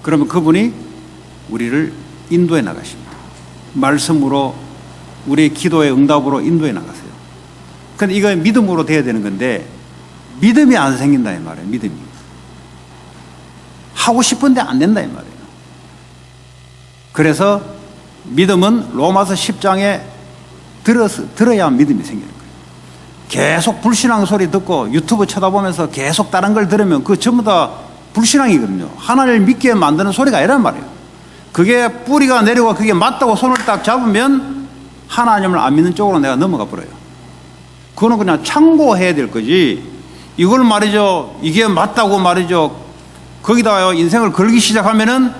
S1: 그러면 그분이 우리를 인도해 나가십니다. 말씀으로 우리의 기도의 응답으로 인도해 나가세요. 근데 이거 믿음으로 돼야 되는 건데 믿음이 안 생긴다 이 말이에요. 믿음이 하고 싶은데 안 된다 이 말이에요. 그래서 믿음은 로마서 10장에 들어야 믿음이 생기는 거예요. 계속 불신앙 소리 듣고 유튜브 쳐다보면서 계속 다른 걸 들으면 그거 전부 다 불신앙이거든요. 하나님을 믿게 만드는 소리가 아니란 말이에요. 그게 뿌리가 내려고 그게 맞다고 손을 딱 잡으면 하나님을 안 믿는 쪽으로 내가 넘어가 버려요. 그거는 그냥 참고해야 될 거지. 이걸 말이죠. 이게 맞다고 말이죠. 거기다가 인생을 걸기 시작하면은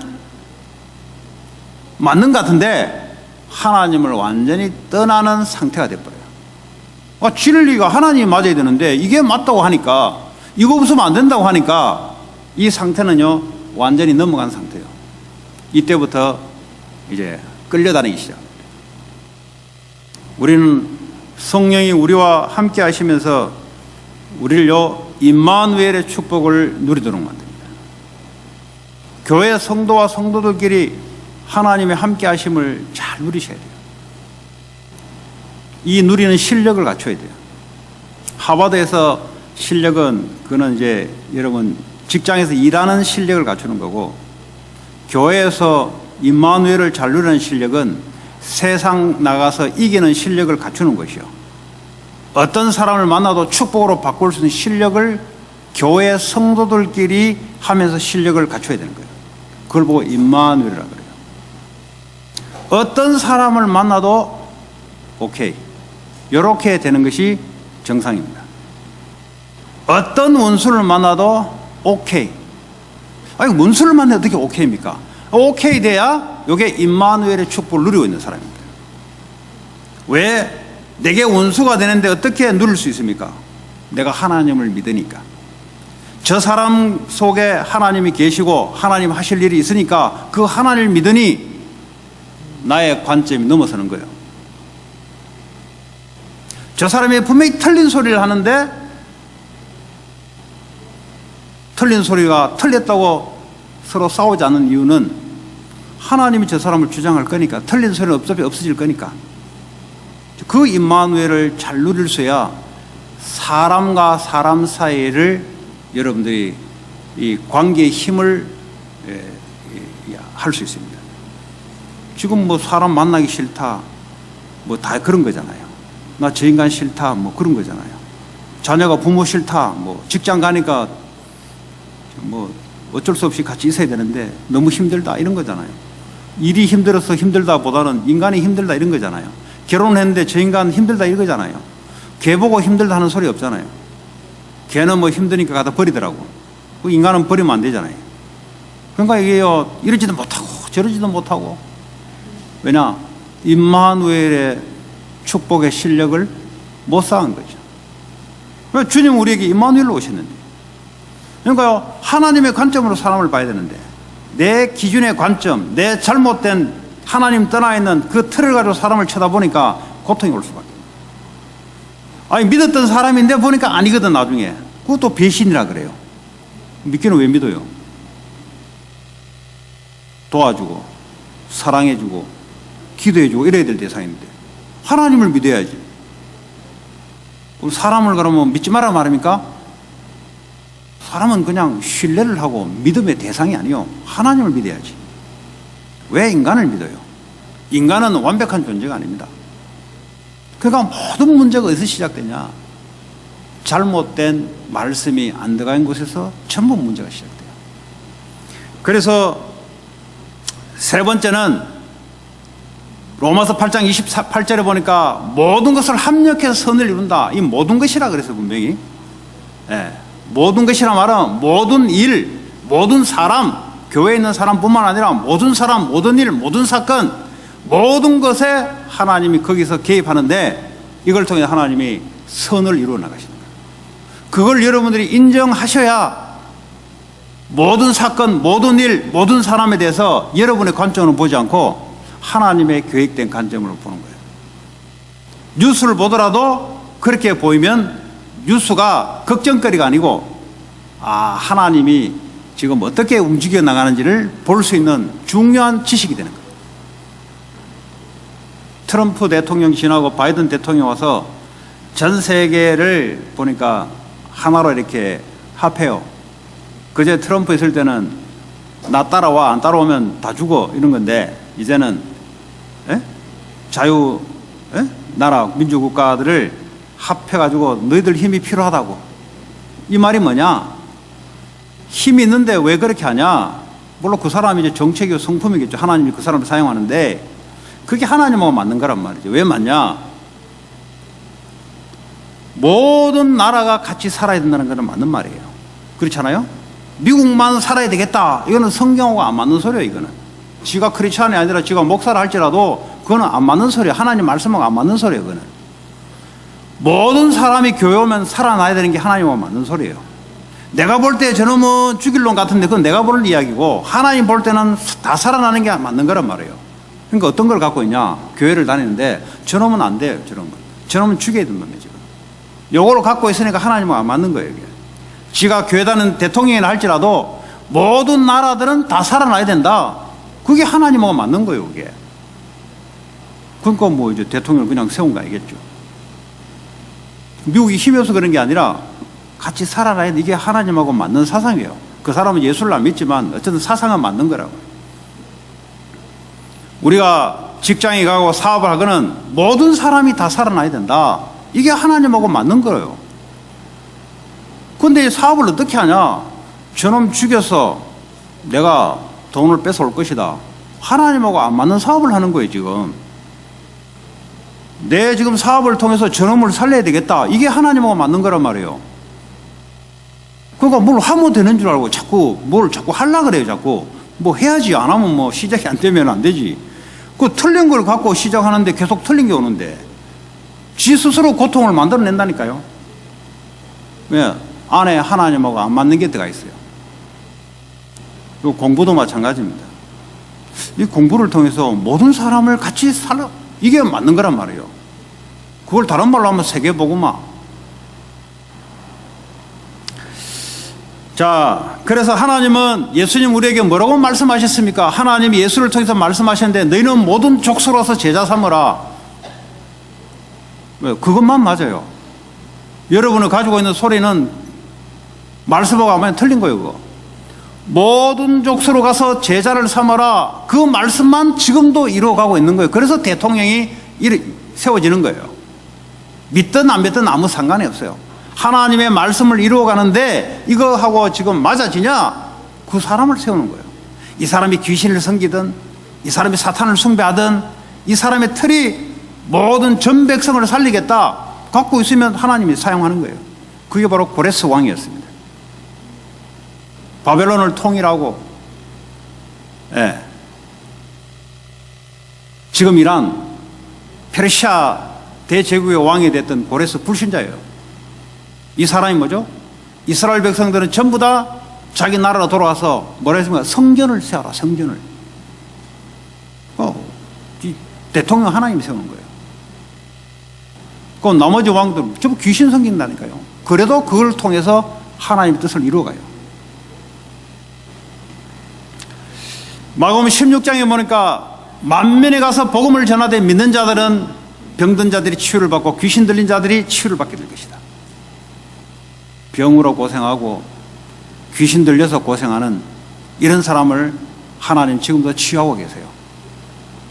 S1: 맞는 것 같은데 하나님을 완전히 떠나는 상태가 돼버려요. 진리가 하나님이 맞아야 되는데 이게 맞다고 하니까 이거 없으면 안 된다고 하니까 이 상태는요 완전히 넘어간 상태예요. 이때부터 이제 끌려다니기 시작합니다. 우리는 성령이 우리와 함께 하시면서 우리를요 임마누엘의 축복을 누리도록 만듭니다. 교회 성도와 성도들끼리 하나님의 함께 하심을 잘 누리셔야 돼요. 이 누리는 실력을 갖춰야 돼요. 하버드에서 실력은 그는 이제 여러분 직장에서 일하는 실력을 갖추는 거고, 교회에서 임마누엘을 잘 누리는 실력은 세상 나가서 이기는 실력을 갖추는 것이요. 어떤 사람을 만나도 축복으로 바꿀 수 있는 실력을 교회 성도들끼리 하면서 실력을 갖춰야 되는 거예요. 그걸 보고 임마누엘이라고 그래요. 어떤 사람을 만나도 오케이, 이렇게 되는 것이 정상입니다. 어떤 원수를 만나도 오케이. 아니, 원수를 만나도 어떻게 오케이입니까? 오케이 돼야 이게 임마누엘의 축복을 누리고 있는 사람입니다. 왜 내게 원수가 되는데 어떻게 누릴 수 있습니까? 내가 하나님을 믿으니까. 저 사람 속에 하나님이 계시고 하나님 하실 일이 있으니까 그 하나님을 믿으니 나의 관점이 넘어서는 거예요. 저 사람이 분명히 틀린 소리를 하는데 틀린 소리가 틀렸다고 서로 싸우지 않는 이유는 하나님이 저 사람을 주장할 거니까, 틀린 소리는 어차피 없어질 거니까. 그 임마누엘을 잘 누릴 수야 사람과 사람 사이를 여러분들이 이 관계의 힘을 할 수 있습니다. 지금 뭐 사람 만나기 싫다, 뭐 다 그런 거잖아요. 나 저 인간 싫다, 뭐 그런 거잖아요. 자녀가 부모 싫다, 뭐 직장 가니까 뭐 어쩔 수 없이 같이 있어야 되는데 너무 힘들다, 이런 거잖아요. 일이 힘들어서 힘들다 보다는 인간이 힘들다, 이런 거잖아요. 결혼했는데 저 인간 힘들다, 이거잖아요. 걔 보고 힘들다 하는 소리 없잖아요. 걔는 뭐 힘드니까 갖다 버리더라고. 그 인간은 버리면 안 되잖아요. 그러니까 이게요, 이러지도 못하고 저러지도 못하고. 왜냐? 임마누엘의 축복의 실력을 못 쌓은 거죠. 왜? 주님 우리에게 임마누엘로 오셨는데. 그러니까요, 하나님의 관점으로 사람을 봐야 되는데, 내 기준의 관점, 내 잘못된 하나님 떠나 있는 그 틀을 가지고 사람을 쳐다보니까 고통이 올 수밖에 없어요. 아니, 믿었던 사람인데 보니까 아니거든, 나중에. 그것도 배신이라 그래요. 믿기는 왜 믿어요? 도와주고, 사랑해주고, 기도해주고, 이래야 될 대상인데. 하나님을 믿어야지. 그럼 사람을 그러면 믿지 마라 말입니까? 사람은 그냥 신뢰를 하고 믿음의 대상이 아니요, 하나님을 믿어야지. 왜 인간을 믿어요? 인간은 완벽한 존재가 아닙니다. 그러니까 모든 문제가 어디서 시작되냐? 잘못된 말씀이 안 들어간 곳에서 전부 문제가 시작돼요. 그래서 세 번째는 로마서 8장 28절에 보니까 모든 것을 합력해서 선을 이룬다. 이 모든 것이라 그래서 분명히. 모든 것이라 말은 모든 일, 모든 사람, 교회에 있는 사람뿐만 아니라 모든 사람, 모든 일, 모든 사건, 모든 것에 하나님이 거기서 개입하는데, 이걸 통해 하나님이 선을 이루어 나가시는 거예요. 그걸 여러분들이 인정하셔야 모든 사건, 모든 일, 모든 사람에 대해서 여러분의 관점으로 보지 않고 하나님의 계획된 관점으로 보는 거예요. 뉴스를 보더라도 그렇게 보이면 뉴스가 걱정거리가 아니고, 하나님이 지금 어떻게 움직여 나가는지를 볼 수 있는 중요한 지식이 되는 거예요. 트럼프 대통령 지나고 바이든 대통령 와서 전 세계를 보니까 하나로 이렇게 합해요. 그제 트럼프 있을 때는 나 따라와, 안 따라오면 다 죽어, 이런 건데, 이제는 자유 나라 민주국가들을 합해가지고 너희들 힘이 필요하다고. 이 말이 뭐냐? 힘이 있는데 왜 그렇게 하냐? 물론 그 사람이 이제 정책이고 성품이겠죠. 하나님이 그 사람을 사용하는데 그게 하나님하고 맞는 거란 말이죠. 왜 맞냐? 모든 나라가 같이 살아야 된다는 것은 맞는 말이에요. 그렇잖아요? 미국만 살아야 되겠다. 이거는 성경하고 안 맞는 소리예요. 이거는 지가 크리스찬이 아니라 지가 목사를 할지라도 그거는 안 맞는 소리예요. 하나님 말씀하고 안 맞는 소리예요. 그거는 모든 사람이 교회 오면 살아나야 되는 게 하나님하고 맞는 소리예요. 내가 볼 때 저놈은 죽일 놈 같은데 그건 내가 볼 이야기고 하나님 볼 때는 다 살아나는 게 맞는 거란 말이에요. 그러니까 어떤 걸 갖고 있냐? 교회를 다니는데 저놈은 안 돼요. 저놈은 죽여야 된다며 지금. 요거를 갖고 있으니까 하나님하고 안 맞는 거예요. 이게. 지가 교회 다니는 대통령이나 할지라도 모든 나라들은 다 살아나야 된다. 그게 하나님하고 맞는 거예요. 그게. 그러니까 뭐 이제 대통령을 그냥 세운 거 아니겠죠. 미국이 힘이 없어서 그런 게 아니라 같이 살아나야 돼. 이게 하나님하고 맞는 사상이에요. 그 사람은 예수를 안 믿지만 어쨌든 사상은 맞는 거라고. 우리가 직장에 가고 사업을 하거는 모든 사람이 다 살아나야 된다. 이게 하나님하고 맞는 거예요. 그런데 사업을 어떻게 하냐? 저놈 죽여서 내가 돈을 뺏어올 것이다. 하나님하고 안 맞는 사업을 하는 거예요, 지금. 내 지금 사업을 통해서 저놈을 살려야 되겠다. 이게 하나님하고 맞는 거란 말이에요. 그러니까 뭘 하면 되는 줄 알고 뭘 자꾸 하려고 그래요, 자꾸. 뭐 해야지. 안 하면 뭐 시작이 안 되면 안 되지. 그 틀린 걸 갖고 시작하는데 계속 틀린 게 오는데 지 스스로 고통을 만들어낸다니까요. 왜? 안에 하나님하고 안 맞는 게 들어가 있어요. 공부도 마찬가지입니다. 이 공부를 통해서 모든 사람을 같이 살아 이게 맞는 거란 말이에요. 그걸 다른 말로 하면 세계복음화. 자, 그래서 하나님은 예수님 우리에게 뭐라고 말씀하셨습니까? 하나님이 예수를 통해서 말씀하셨는데 너희는 모든 족속으로서 제자 삼으라. 왜? 그것만 맞아요. 여러분이 가지고 있는 소리는 말씀하고 하면 틀린 거예요. 그거. 모든 족속으로 가서 제자를 삼아라. 그 말씀만 지금도 이루어가고 있는 거예요. 그래서 대통령이 세워지는 거예요. 믿든 안 믿든 아무 상관이 없어요. 하나님의 말씀을 이루어가는데 이거하고 지금 맞아지냐? 그 사람을 세우는 거예요. 이 사람이 귀신을 섬기든 이 사람이 사탄을 숭배하든 이 사람의 틀이 모든 전 백성을 살리겠다 갖고 있으면 하나님이 사용하는 거예요. 그게 바로 고레스 왕이었습니다. 바벨론을 통일하고 지금 이란 페르시아 대제국의 왕이 됐던 고레스 불신자예요. 이 사람이 뭐죠? 이스라엘 백성들은 전부 다 자기 나라로 돌아와서 뭐라 했습니까? 성전을 세워라. 성전을. 이 대통령 하나님이 세우는 거예요. 그 나머지 왕들은 전부 귀신 섬긴다니까요. 그래도 그걸 통해서 하나님의 뜻을 이루어가요. 마가복음 16장에 보니까 만민에 가서 복음을 전하되 믿는 자들은 병든 자들이 치유를 받고 귀신 들린 자들이 치유를 받게 될 것이다. 병으로 고생하고 귀신 들려서 고생하는 이런 사람을 하나님 지금도 치유하고 계세요.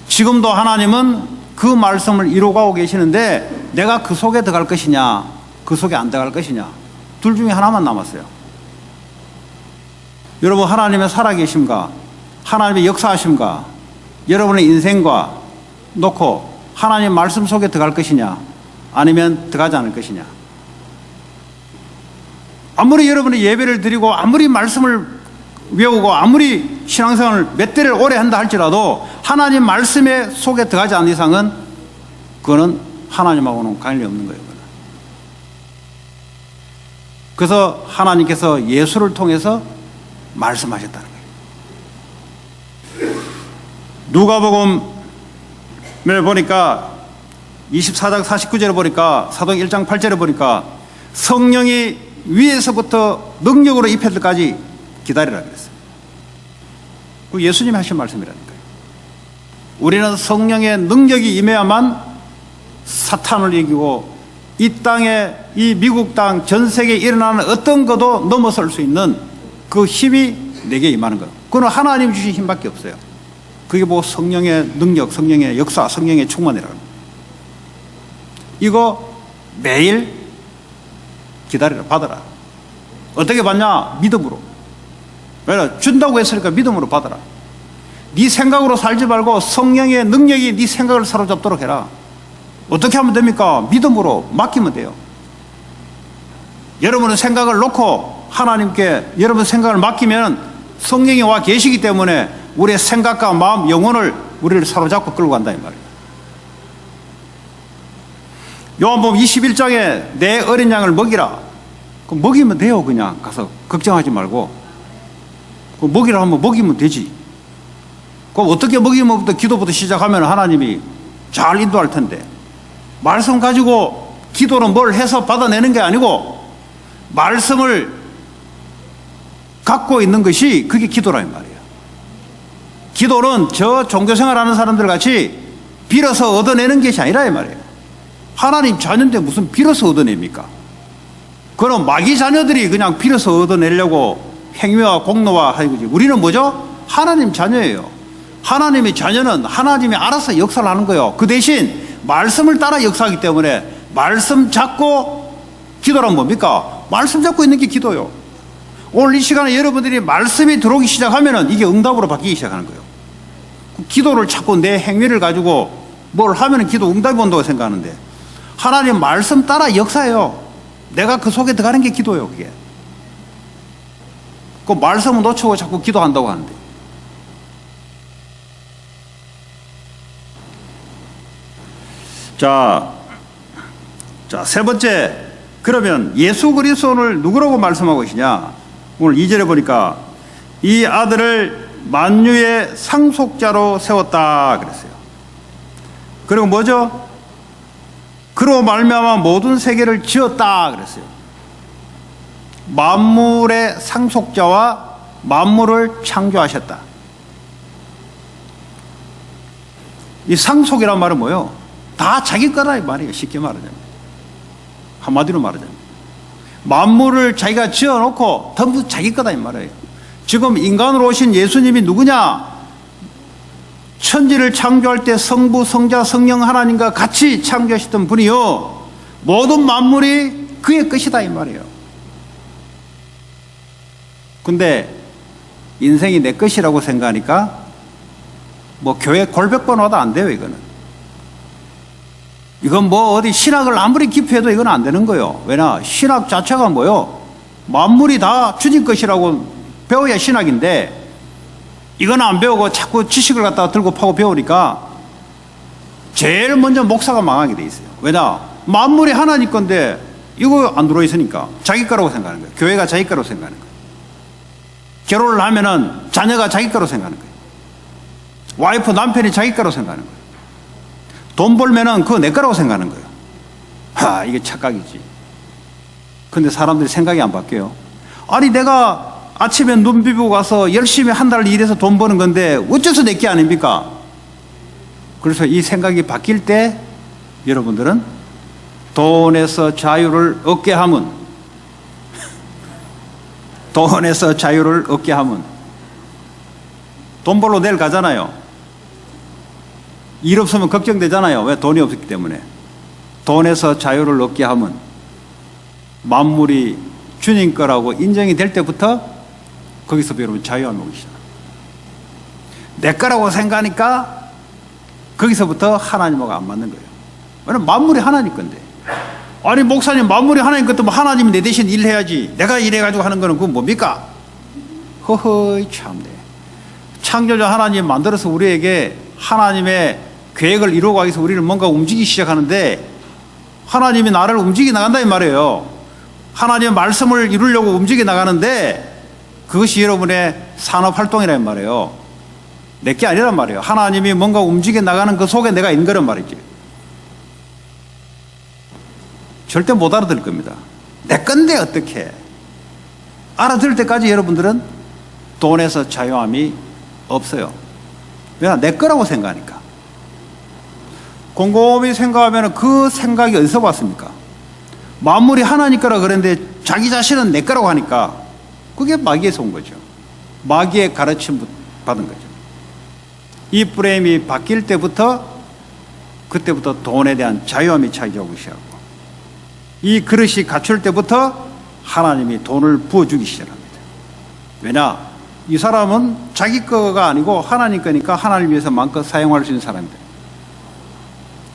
S1: 지금도 하나님은 그 말씀을 이루어가고 계시는데 내가 그 속에 들어갈 것이냐 그 속에 안 들어갈 것이냐 둘 중에 하나만 남았어요. 여러분 하나님의 살아계심과 하나님의 역사하심과 여러분의 인생과 놓고 하나님 말씀 속에 들어갈 것이냐 아니면 들어가지 않을 것이냐. 아무리 여러분이 예배를 드리고 아무리 말씀을 외우고 아무리 신앙생활을 몇 대를 오래 한다 할지라도 하나님 말씀의 속에 들어가지 않는 이상은 그거는 하나님하고는 관련이 없는 거예요. 그래서 하나님께서 예수를 통해서 말씀하셨다는 거예요. 누가복음을 보니까 24장 49절에 보니까 사도행 1장 8절에 보니까 성령이 위에서부터 능력으로 입힐 때까지 기다리라 그랬어요. 그 예수님이 하신 말씀이라니까요. 우리는 성령의 능력이 임해야만 사탄을 이기고 이 땅에 이 미국 땅 전 세계에 일어나는 어떤 것도 넘어설 수 있는 그 힘이 내게 임하는 거예요. 그건 하나님 주신 힘밖에 없어요. 그게 뭐 성령의 능력, 성령의 역사, 성령의 충만이라는 거예요. 이거 매일 기다리라, 받아라. 어떻게 받냐? 믿음으로. 왜냐? 준다고 했으니까 믿음으로 받아라. 네 생각으로 살지 말고 성령의 능력이 네 생각을 사로잡도록 해라. 어떻게 하면 됩니까? 믿음으로 맡기면 돼요. 여러분의 생각을 놓고 하나님께 여러분 생각을 맡기면 성령이 와 계시기 때문에 우리의 생각과 마음, 영혼을 우리를 사로잡고 끌고 간다 이 말이에요. 요한복음 21장에 내 어린 양을 먹이라. 그럼 먹이면 돼요. 그냥 가서 걱정하지 말고. 먹이라 하면 먹이면 되지. 그럼 어떻게 먹이면부터 기도부터 시작하면 하나님이 잘 인도할 텐데, 말씀 가지고 기도는 뭘 해서 받아내는 게 아니고 말씀을 갖고 있는 것이 그게 기도란 말이에요. 기도는 저 종교생활하는 사람들 같이 빌어서 얻어내는 것이 아니라 이 말이에요. 하나님 자녀인데 무슨 빌어서 얻어냅니까? 그럼 마귀 자녀들이 그냥 빌어서 얻어내려고 행위와 공로와 하는 거지. 우리는 뭐죠? 하나님 자녀예요. 하나님의 자녀는 하나님이 알아서 역사를 하는 거예요. 그 대신 말씀을 따라 역사하기 때문에 말씀 잡고 기도란 뭡니까? 말씀 잡고 있는 게 기도요. 오늘 이 시간에 여러분들이 말씀이 들어오기 시작하면 이게 응답으로 바뀌기 시작하는 거예요. 기도를 찾고 내 행위를 가지고 뭘 하면 기도 응답이 온다고 생각하는데 하나님 말씀 따라 역사해요. 내가 그 속에 들어가는 게 기도예요. 그게. 그 말씀을 놓치고 자꾸 기도한다고 하는데, 자, 세 번째, 그러면 예수 그리스도를 누구라고 말씀하고 계시냐? 오늘 2절에 보니까 이 아들을 만유의 상속자로 세웠다 그랬어요. 그리고 뭐죠? 그로 말미암아 모든 세계를 지었다 그랬어요. 만물의 상속자와 만물을 창조하셨다. 이 상속이란 말은 뭐예요? 다 자기 거다 이 말이에요. 쉽게 말하자면, 한마디로 말하자면 만물을 자기가 지어놓고 전부 자기 거다 이 말이에요. 지금 인간으로 오신 예수님이 누구냐? 천지를 창조할 때 성부, 성자, 성령 하나님과 같이 창조하셨던 분이요, 모든 만물이 그의 것이다 이 말이에요. 근데 인생이 내 것이라고 생각하니까 뭐 교회 골백번 와도 안 돼요. 이건 뭐 어디 신학을 아무리 깊이 해도 이건 안 되는 거예요. 왜냐? 신학 자체가 뭐요? 만물이 다 주님 것이라고 배워야 신학인데, 이건 안 배우고 자꾸 지식을 갖다가 들고 파고 배우니까 제일 먼저 목사가 망하게 돼 있어요. 왜냐? 만물이 하나님 건데 이거 안 들어있으니까 자기 거라고 생각하는 거예요. 교회가 자기 거라고 생각하는 거예요. 결혼을 하면은 자녀가 자기 거라고 생각하는 거예요. 와이프, 남편이 자기 거라고 생각하는 거예요. 돈 벌면은 그거 내 거라고 생각하는 거예요. 이게 착각이지. 근데 사람들이 생각이 안 바뀌어요. 아니, 내가 아침에 눈 비비고 가서 열심히 한 달 일해서 돈 버는 건데 어째서 내 게 아닙니까? 그래서 이 생각이 바뀔 때 여러분들은 돈에서 자유를 얻게 하면, 돈에서 자유를 얻게 하면, 돈 벌러 내일 가잖아요. 일 없으면 걱정되잖아요. 왜? 돈이 없기 때문에. 돈에서 자유를 얻게 하면 만물이 주님 거라고 인정이 될 때부터 거기서 여러분 자유함이 오기 시작합니다. 내 거라고 생각하니까 거기서부터 하나님하고 안 맞는 거예요. 왜냐면 만물이 하나님 건데. 아니, 목사님, 만물이 하나님 것도 뭐 하나님이 내 대신 일해야지, 내가 일해가지고 하는 거는 그건 뭡니까? 허허이 참네. 창조자 하나님 만들어서 우리에게 하나님의 계획을 이루어가기 위해서 우리를 뭔가 움직이기 시작하는데, 하나님이 나를 움직이 나간다 이 말이에요. 하나님의 말씀을 이루려고 움직이 나가는데 그것이 여러분의 산업활동이란 말이에요. 내게 아니란 말이에요. 하나님이 뭔가 움직여 나가는 그 속에 내가 있는 거란 말이지. 절대 못 알아들 겁니다. 내 건데 어떻게? 알아들 때까지 여러분들은 돈에서 자유함이 없어요. 왜냐? 내 거라고 생각하니까. 곰곰이 생각하면 그 생각이 어디서 왔습니까? 만물이 하나님 거라 그랬는데 자기 자신은 내 거라고 하니까 그게 마귀에서 온 거죠. 마귀의 가르침 받은 거죠. 이 프레임이 바뀔 때부터, 그때부터 돈에 대한 자유함이 차지하기 시작하고, 이 그릇이 갖출 때부터 하나님이 돈을 부어주기 시작합니다. 왜냐? 이 사람은 자기 거가 아니고 하나님 거니까 하나님을 위해서 마음껏 사용할 수 있는 사람입니다.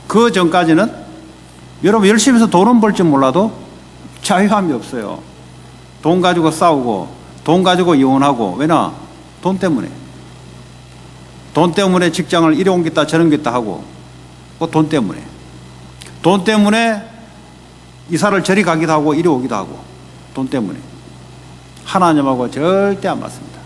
S1: 그 전까지는 여러분 열심히 해서 돈은 벌지 몰라도 자유함이 없어요. 돈 가지고 싸우고 돈 가지고 이혼하고. 왜냐? 돈 때문에. 돈 때문에 직장을 이리 옮겼다 저리 옮겼다 하고, 또 돈 때문에. 돈 때문에 이사를 저리 가기도 하고 이리 오기도 하고. 돈 때문에. 하나님하고 절대 안 맞습니다.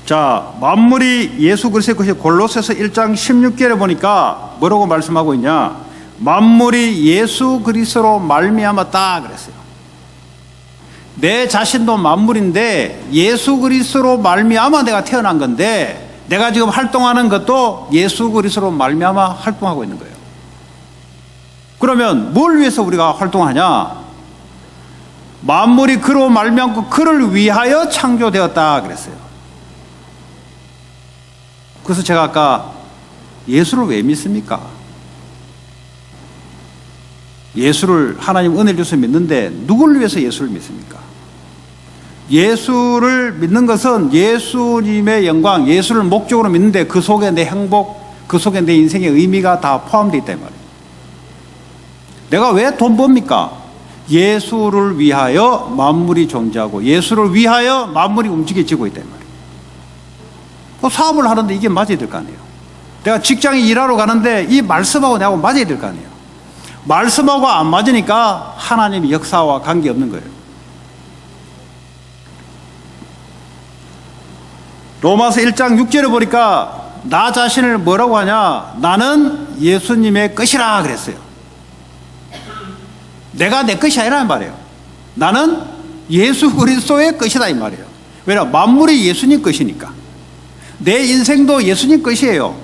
S1: 자, 만물이 예수 그리스도의 것이 골로새서 1장 16절에 보니까 뭐라고 말씀하고 있냐? 만물이 예수 그리스도로 말미암았다 그랬어요. 내 자신도 만물인데 예수 그리스도로 말미암아 내가 태어난 건데, 내가 지금 활동하는 것도 예수 그리스도로 말미암아 활동하고 있는 거예요. 그러면 뭘 위해서 우리가 활동하냐? 만물이 그로 말미암고 그를 위하여 창조되었다 그랬어요. 그래서 제가 아까 예수를 왜 믿습니까? 예수를 하나님 은혜를 주셔서 믿는데 누구를 위해서 예수를 믿습니까? 예수를 믿는 것은 예수님의 영광, 예수를 목적으로 믿는데 그 속에 내 행복, 그 속에 내 인생의 의미가 다 포함되어 있단 말이에요. 내가 왜 돈 법니까? 예수를 위하여 만물이 존재하고 예수를 위하여 만물이 움직여지고 있단 말이에요. 사업을 하는데 이게 맞아야 될 거 아니에요. 내가 직장에 일하러 가는데 이 말씀하고 내하고 맞아야 될 거 아니에요. 말씀하고 안 맞으니까 하나님의 역사와 관계없는 거예요. 로마서 1장 6절에 보니까 나 자신을 뭐라고 하냐? 나는 예수님의 것이라 그랬어요. 내가 내 것이 아니란 말이에요. 나는 예수 그리스도의 것이다 이 말이에요. 왜냐? 만물이 예수님 것이니까. 내 인생도 예수님 것이에요.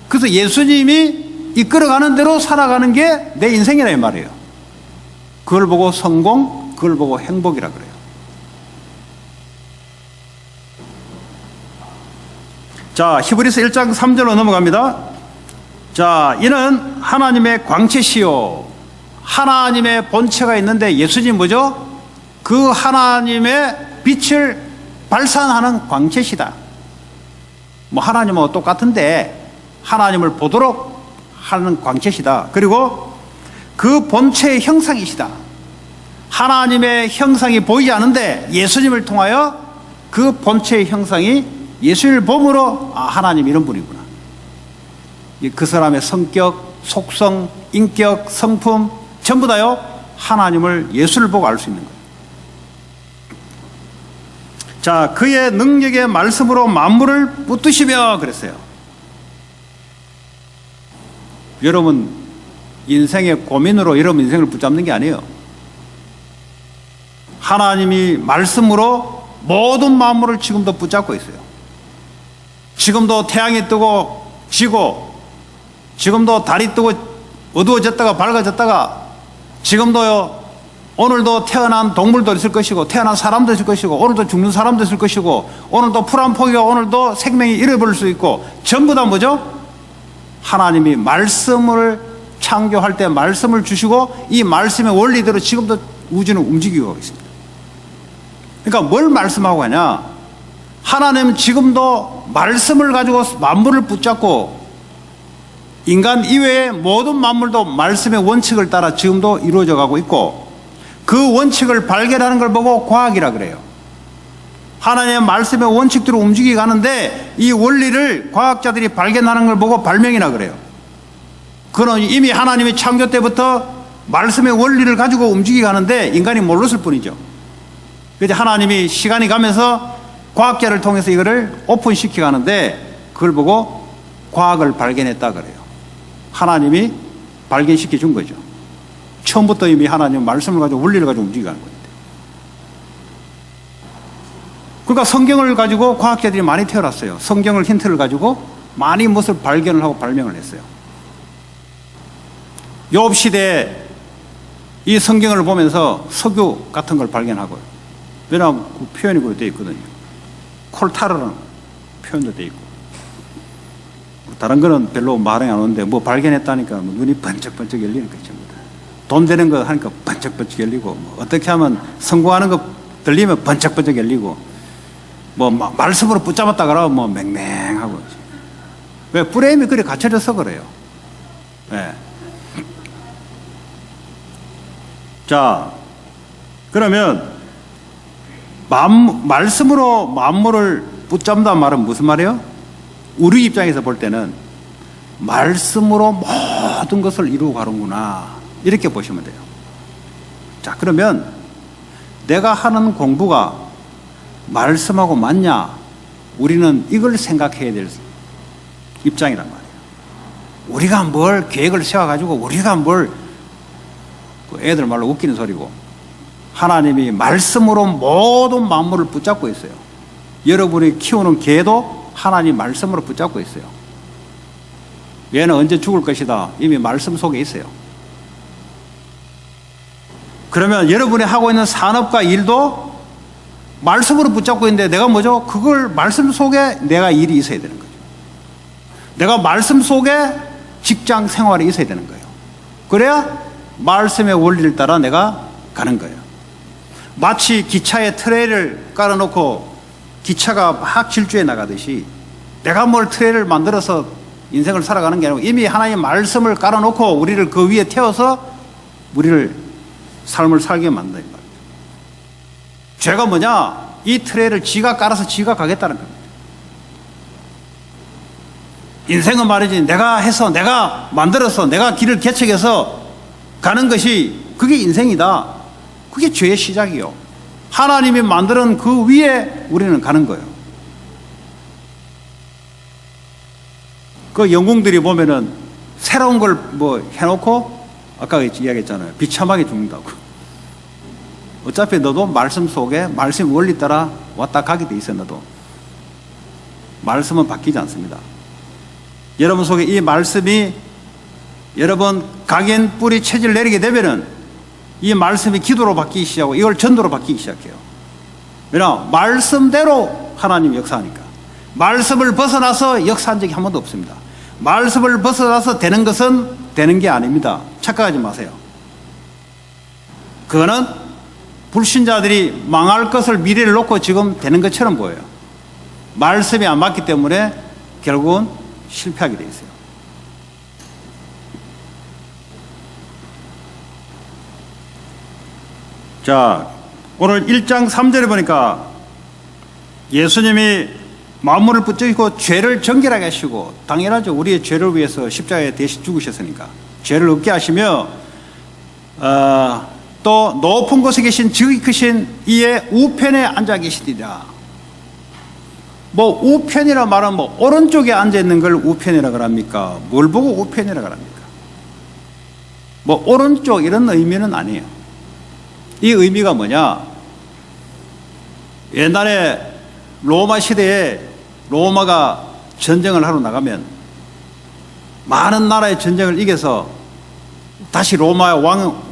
S1: 그래서 예수님이 이끌어가는 대로 살아가는 게 내 인생이라 이 말이에요. 그걸 보고 성공, 그걸 보고 행복이라 그래요. 자, 히브리서 1장 3절로 넘어갑니다. 자, 이는 하나님의 광채시요 하나님의 본체가 있는데 예수님 뭐죠? 그 하나님의 빛을 발산하는 광채시다. 뭐 하나님하고 똑같은데 하나님을 보도록 하는 광채시다. 그리고 그 본체의 형상이시다. 하나님의 형상이 보이지 않는데 예수님을 통하여 그 본체의 형상이 예수님을 보므로 하나님 이런 분이구나. 그 사람의 성격, 속성, 인격, 성품 전부 다요 하나님을 예수를 보고 알 수 있는 거예요. 자, 그의 능력의 말씀으로 만물을 붙드시며 그랬어요. 여러분 인생의 고민으로 여러분 인생을 붙잡는 게 아니에요. 하나님이 말씀으로 모든 만물을 지금도 붙잡고 있어요. 지금도 태양이 뜨고 지고, 지금도 달이 뜨고 어두워졌다가 밝아졌다가, 지금도요 오늘도 태어난 동물도 있을 것이고 태어난 사람도 있을 것이고 오늘도 죽는 사람도 있을 것이고 오늘도 풀 한 포기가 오늘도 생명이 잃어버릴 수 있고, 전부 다 뭐죠? 하나님이 말씀을 창조할 때 말씀을 주시고 이 말씀의 원리대로 지금도 우주는 움직이고 있습니다. 그러니까 뭘 말씀하고 하냐? 하나님은 지금도 말씀을 가지고 만물을 붙잡고 인간 이외의 모든 만물도 말씀의 원칙을 따라 지금도 이루어져 가고 있고, 그 원칙을 발견하는 걸 보고 과학이라 그래요. 하나님의 말씀의 원칙대로 움직이 가는데 이 원리를 과학자들이 발견하는 걸 보고 발명이라 그래요. 그는 이미 하나님의 창조 때부터 말씀의 원리를 가지고 움직이 가는데 인간이 몰랐을 뿐이죠. 그래서 하나님이 시간이 가면서 과학자를 통해서 이거를 오픈시켜 가는데 그걸 보고 과학을 발견했다 그래요. 하나님이 발견시켜 준 거죠. 처음부터 이미 하나님 말씀을 가지고 원리를 가지고 움직이는 거예요. 그러니까 성경을 가지고 과학자들이 많이 태어났어요. 성경을 힌트를 가지고 많이 무엇을 발견을 하고 발명을 했어요. 욥 시대에 이 성경을 보면서 석유 같은 걸 발견하고요. 왜냐하면 그 표현이 그렇게 되어 있거든요. 콜타르라는 표현도 되어 있고, 다른 거는 별로 말이 안 오는데 뭐 발견했다니까 뭐 눈이 번쩍번쩍 열리는 거죠. 돈 되는 거 하니까 번쩍번쩍 열리고, 뭐 어떻게 하면 성공하는 거 들리면 번쩍번쩍 열리고, 말씀으로 붙잡았다 그러면 맹맹하고. 왜? 프레임이 그래 갖춰져서 그래요. 네. 자, 그러면 말씀으로 만물을 붙잡는다는 말은 무슨 말이에요? 우리 입장에서 볼 때는 말씀으로 모든 것을 이루고 가는구나, 이렇게 보시면 돼요. 자, 그러면 내가 하는 공부가 말씀하고 맞냐? 우리는 이걸 생각해야 될 입장이란 말이에요. 우리가 뭘 계획을 세워가지고 우리가 뭘, 애들 말로 웃기는 소리고, 하나님이 말씀으로 모든 만물을 붙잡고 있어요. 여러분이 키우는 개도 하나님 말씀으로 붙잡고 있어요. 얘는 언제 죽을 것이다, 이미 말씀 속에 있어요. 그러면 여러분이 하고 있는 산업과 일도 말씀으로 붙잡고 있는데, 내가 뭐죠? 그걸 말씀 속에 내가 일이 있어야 되는 거죠. 내가 말씀 속에 직장 생활이 있어야 되는 거예요. 그래야 말씀의 원리를 따라 내가 가는 거예요. 마치 기차에 트레이를 깔아놓고 기차가 막 질주해 나가듯이, 내가 뭘 트레이를 만들어서 인생을 살아가는 게 아니고 이미 하나님의 말씀을 깔아놓고 우리를 그 위에 태워서 우리를 삶을 살게 만든다, 이 말이에요. 죄가 뭐냐? 이 트레이를 지가 깔아서 지가 가겠다는 겁니다. 인생은 말이지, 내가 해서, 내가 만들어서, 내가 길을 개척해서 가는 것이, 그게 인생이다. 그게 죄의 시작이요. 하나님이 만드는 그 위에 우리는 가는 거예요. 그 영웅들이 보면은 새로운 걸 해놓고, 아까 이야기했잖아요. 비참하게 죽는다고. 어차피 너도 말씀 속에 말씀 원리 따라 왔다 가게 돼 있어. 너도 말씀은 바뀌지 않습니다. 여러분 속에 이 말씀이, 여러분 각인 뿌리 체질 내리게 되면은 이 말씀이 기도로 바뀌기 시작하고 이걸 전도로 바뀌기 시작해요. 왜냐? 말씀대로 하나님 역사하니까. 말씀을 벗어나서 역사한 적이 한 번도 없습니다. 말씀을 벗어나서 되는 것은 되는 게 아닙니다. 착각하지 마세요. 그거는 불신자들이 망할 것을 미래를 놓고 지금 되는 것처럼 보여요. 말씀이 안 맞기 때문에 결국은 실패하게 돼 있어요. 자, 오늘 1장 3절에 보니까 예수님이 만물을 붙잡고 죄를 정결하게 하시고, 당연하죠. 우리의 죄를 위해서 십자가에 대신 죽으셨으니까 죄를 없게 하시며, 또 높은 곳에 계신 지극히 크신 이의 우편에 앉아 계시리라. 우편이라 말하면 오른쪽에 앉아 있는 걸 우편이라 그럽니까? 뭘 보고 우편이라 그럽니까? 오른쪽 이런 의미는 아니에요. 이 의미가 뭐냐? 옛날에 로마 시대에 로마가 전쟁을 하러 나가면 많은 나라의 전쟁을 이겨서 다시 로마의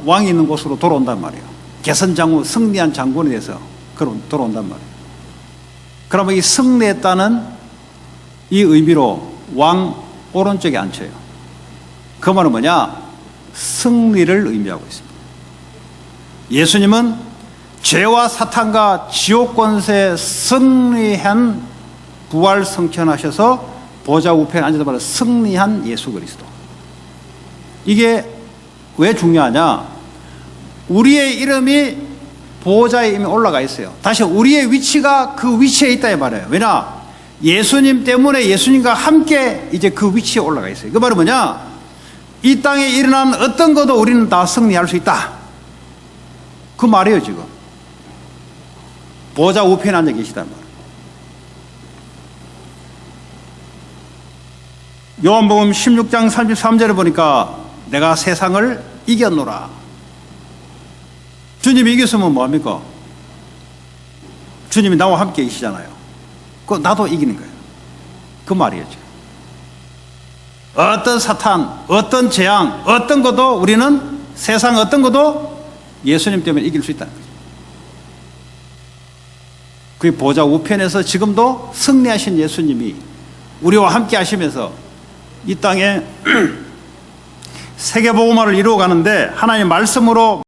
S1: 왕이 있는 곳으로 돌아온단 말이에요. 개선 장군, 승리한 장군에 대해서 돌아온단 말이에요. 그러면 이 승리했다는 이 의미로 왕 오른쪽에 앉혀요. 그 말은 뭐냐? 승리를 의미하고 있습니다. 예수님은 죄와 사탄과 지옥 권세에 승리한 부활 성천하셔서 보좌 우편에 앉아서 승리한 예수 그리스도. 이게 왜 중요하냐? 우리의 이름이 보좌에 이미 올라가 있어요. 다시 우리의 위치가 그 위치에 있다 이 말이에요. 왜냐? 예수님 때문에 예수님과 함께 이제 그 위치에 올라가 있어요. 그 말은 뭐냐? 이 땅에 일어난 어떤 것도 우리는 다 승리할 수 있다. 그 말이에요, 지금. 보좌 우편에 앉아 계시단 말이에요. 요한복음 16장 33절을 보니까 내가 세상을 이겼노라. 주님이 이겼으면 뭐합니까? 주님이 나와 함께 계시잖아요. 그 나도 이기는 거예요. 그 말이에요, 지금. 어떤 사탄, 어떤 재앙, 어떤 것도 우리는 세상 어떤 것도 예수님 때문에 이길 수 있다는 거죠. 그 보좌 우편에서 지금도 승리하신 예수님이 우리와 함께 하시면서 이 땅에 세계복음화를 이루어가는데 하나님의 말씀으로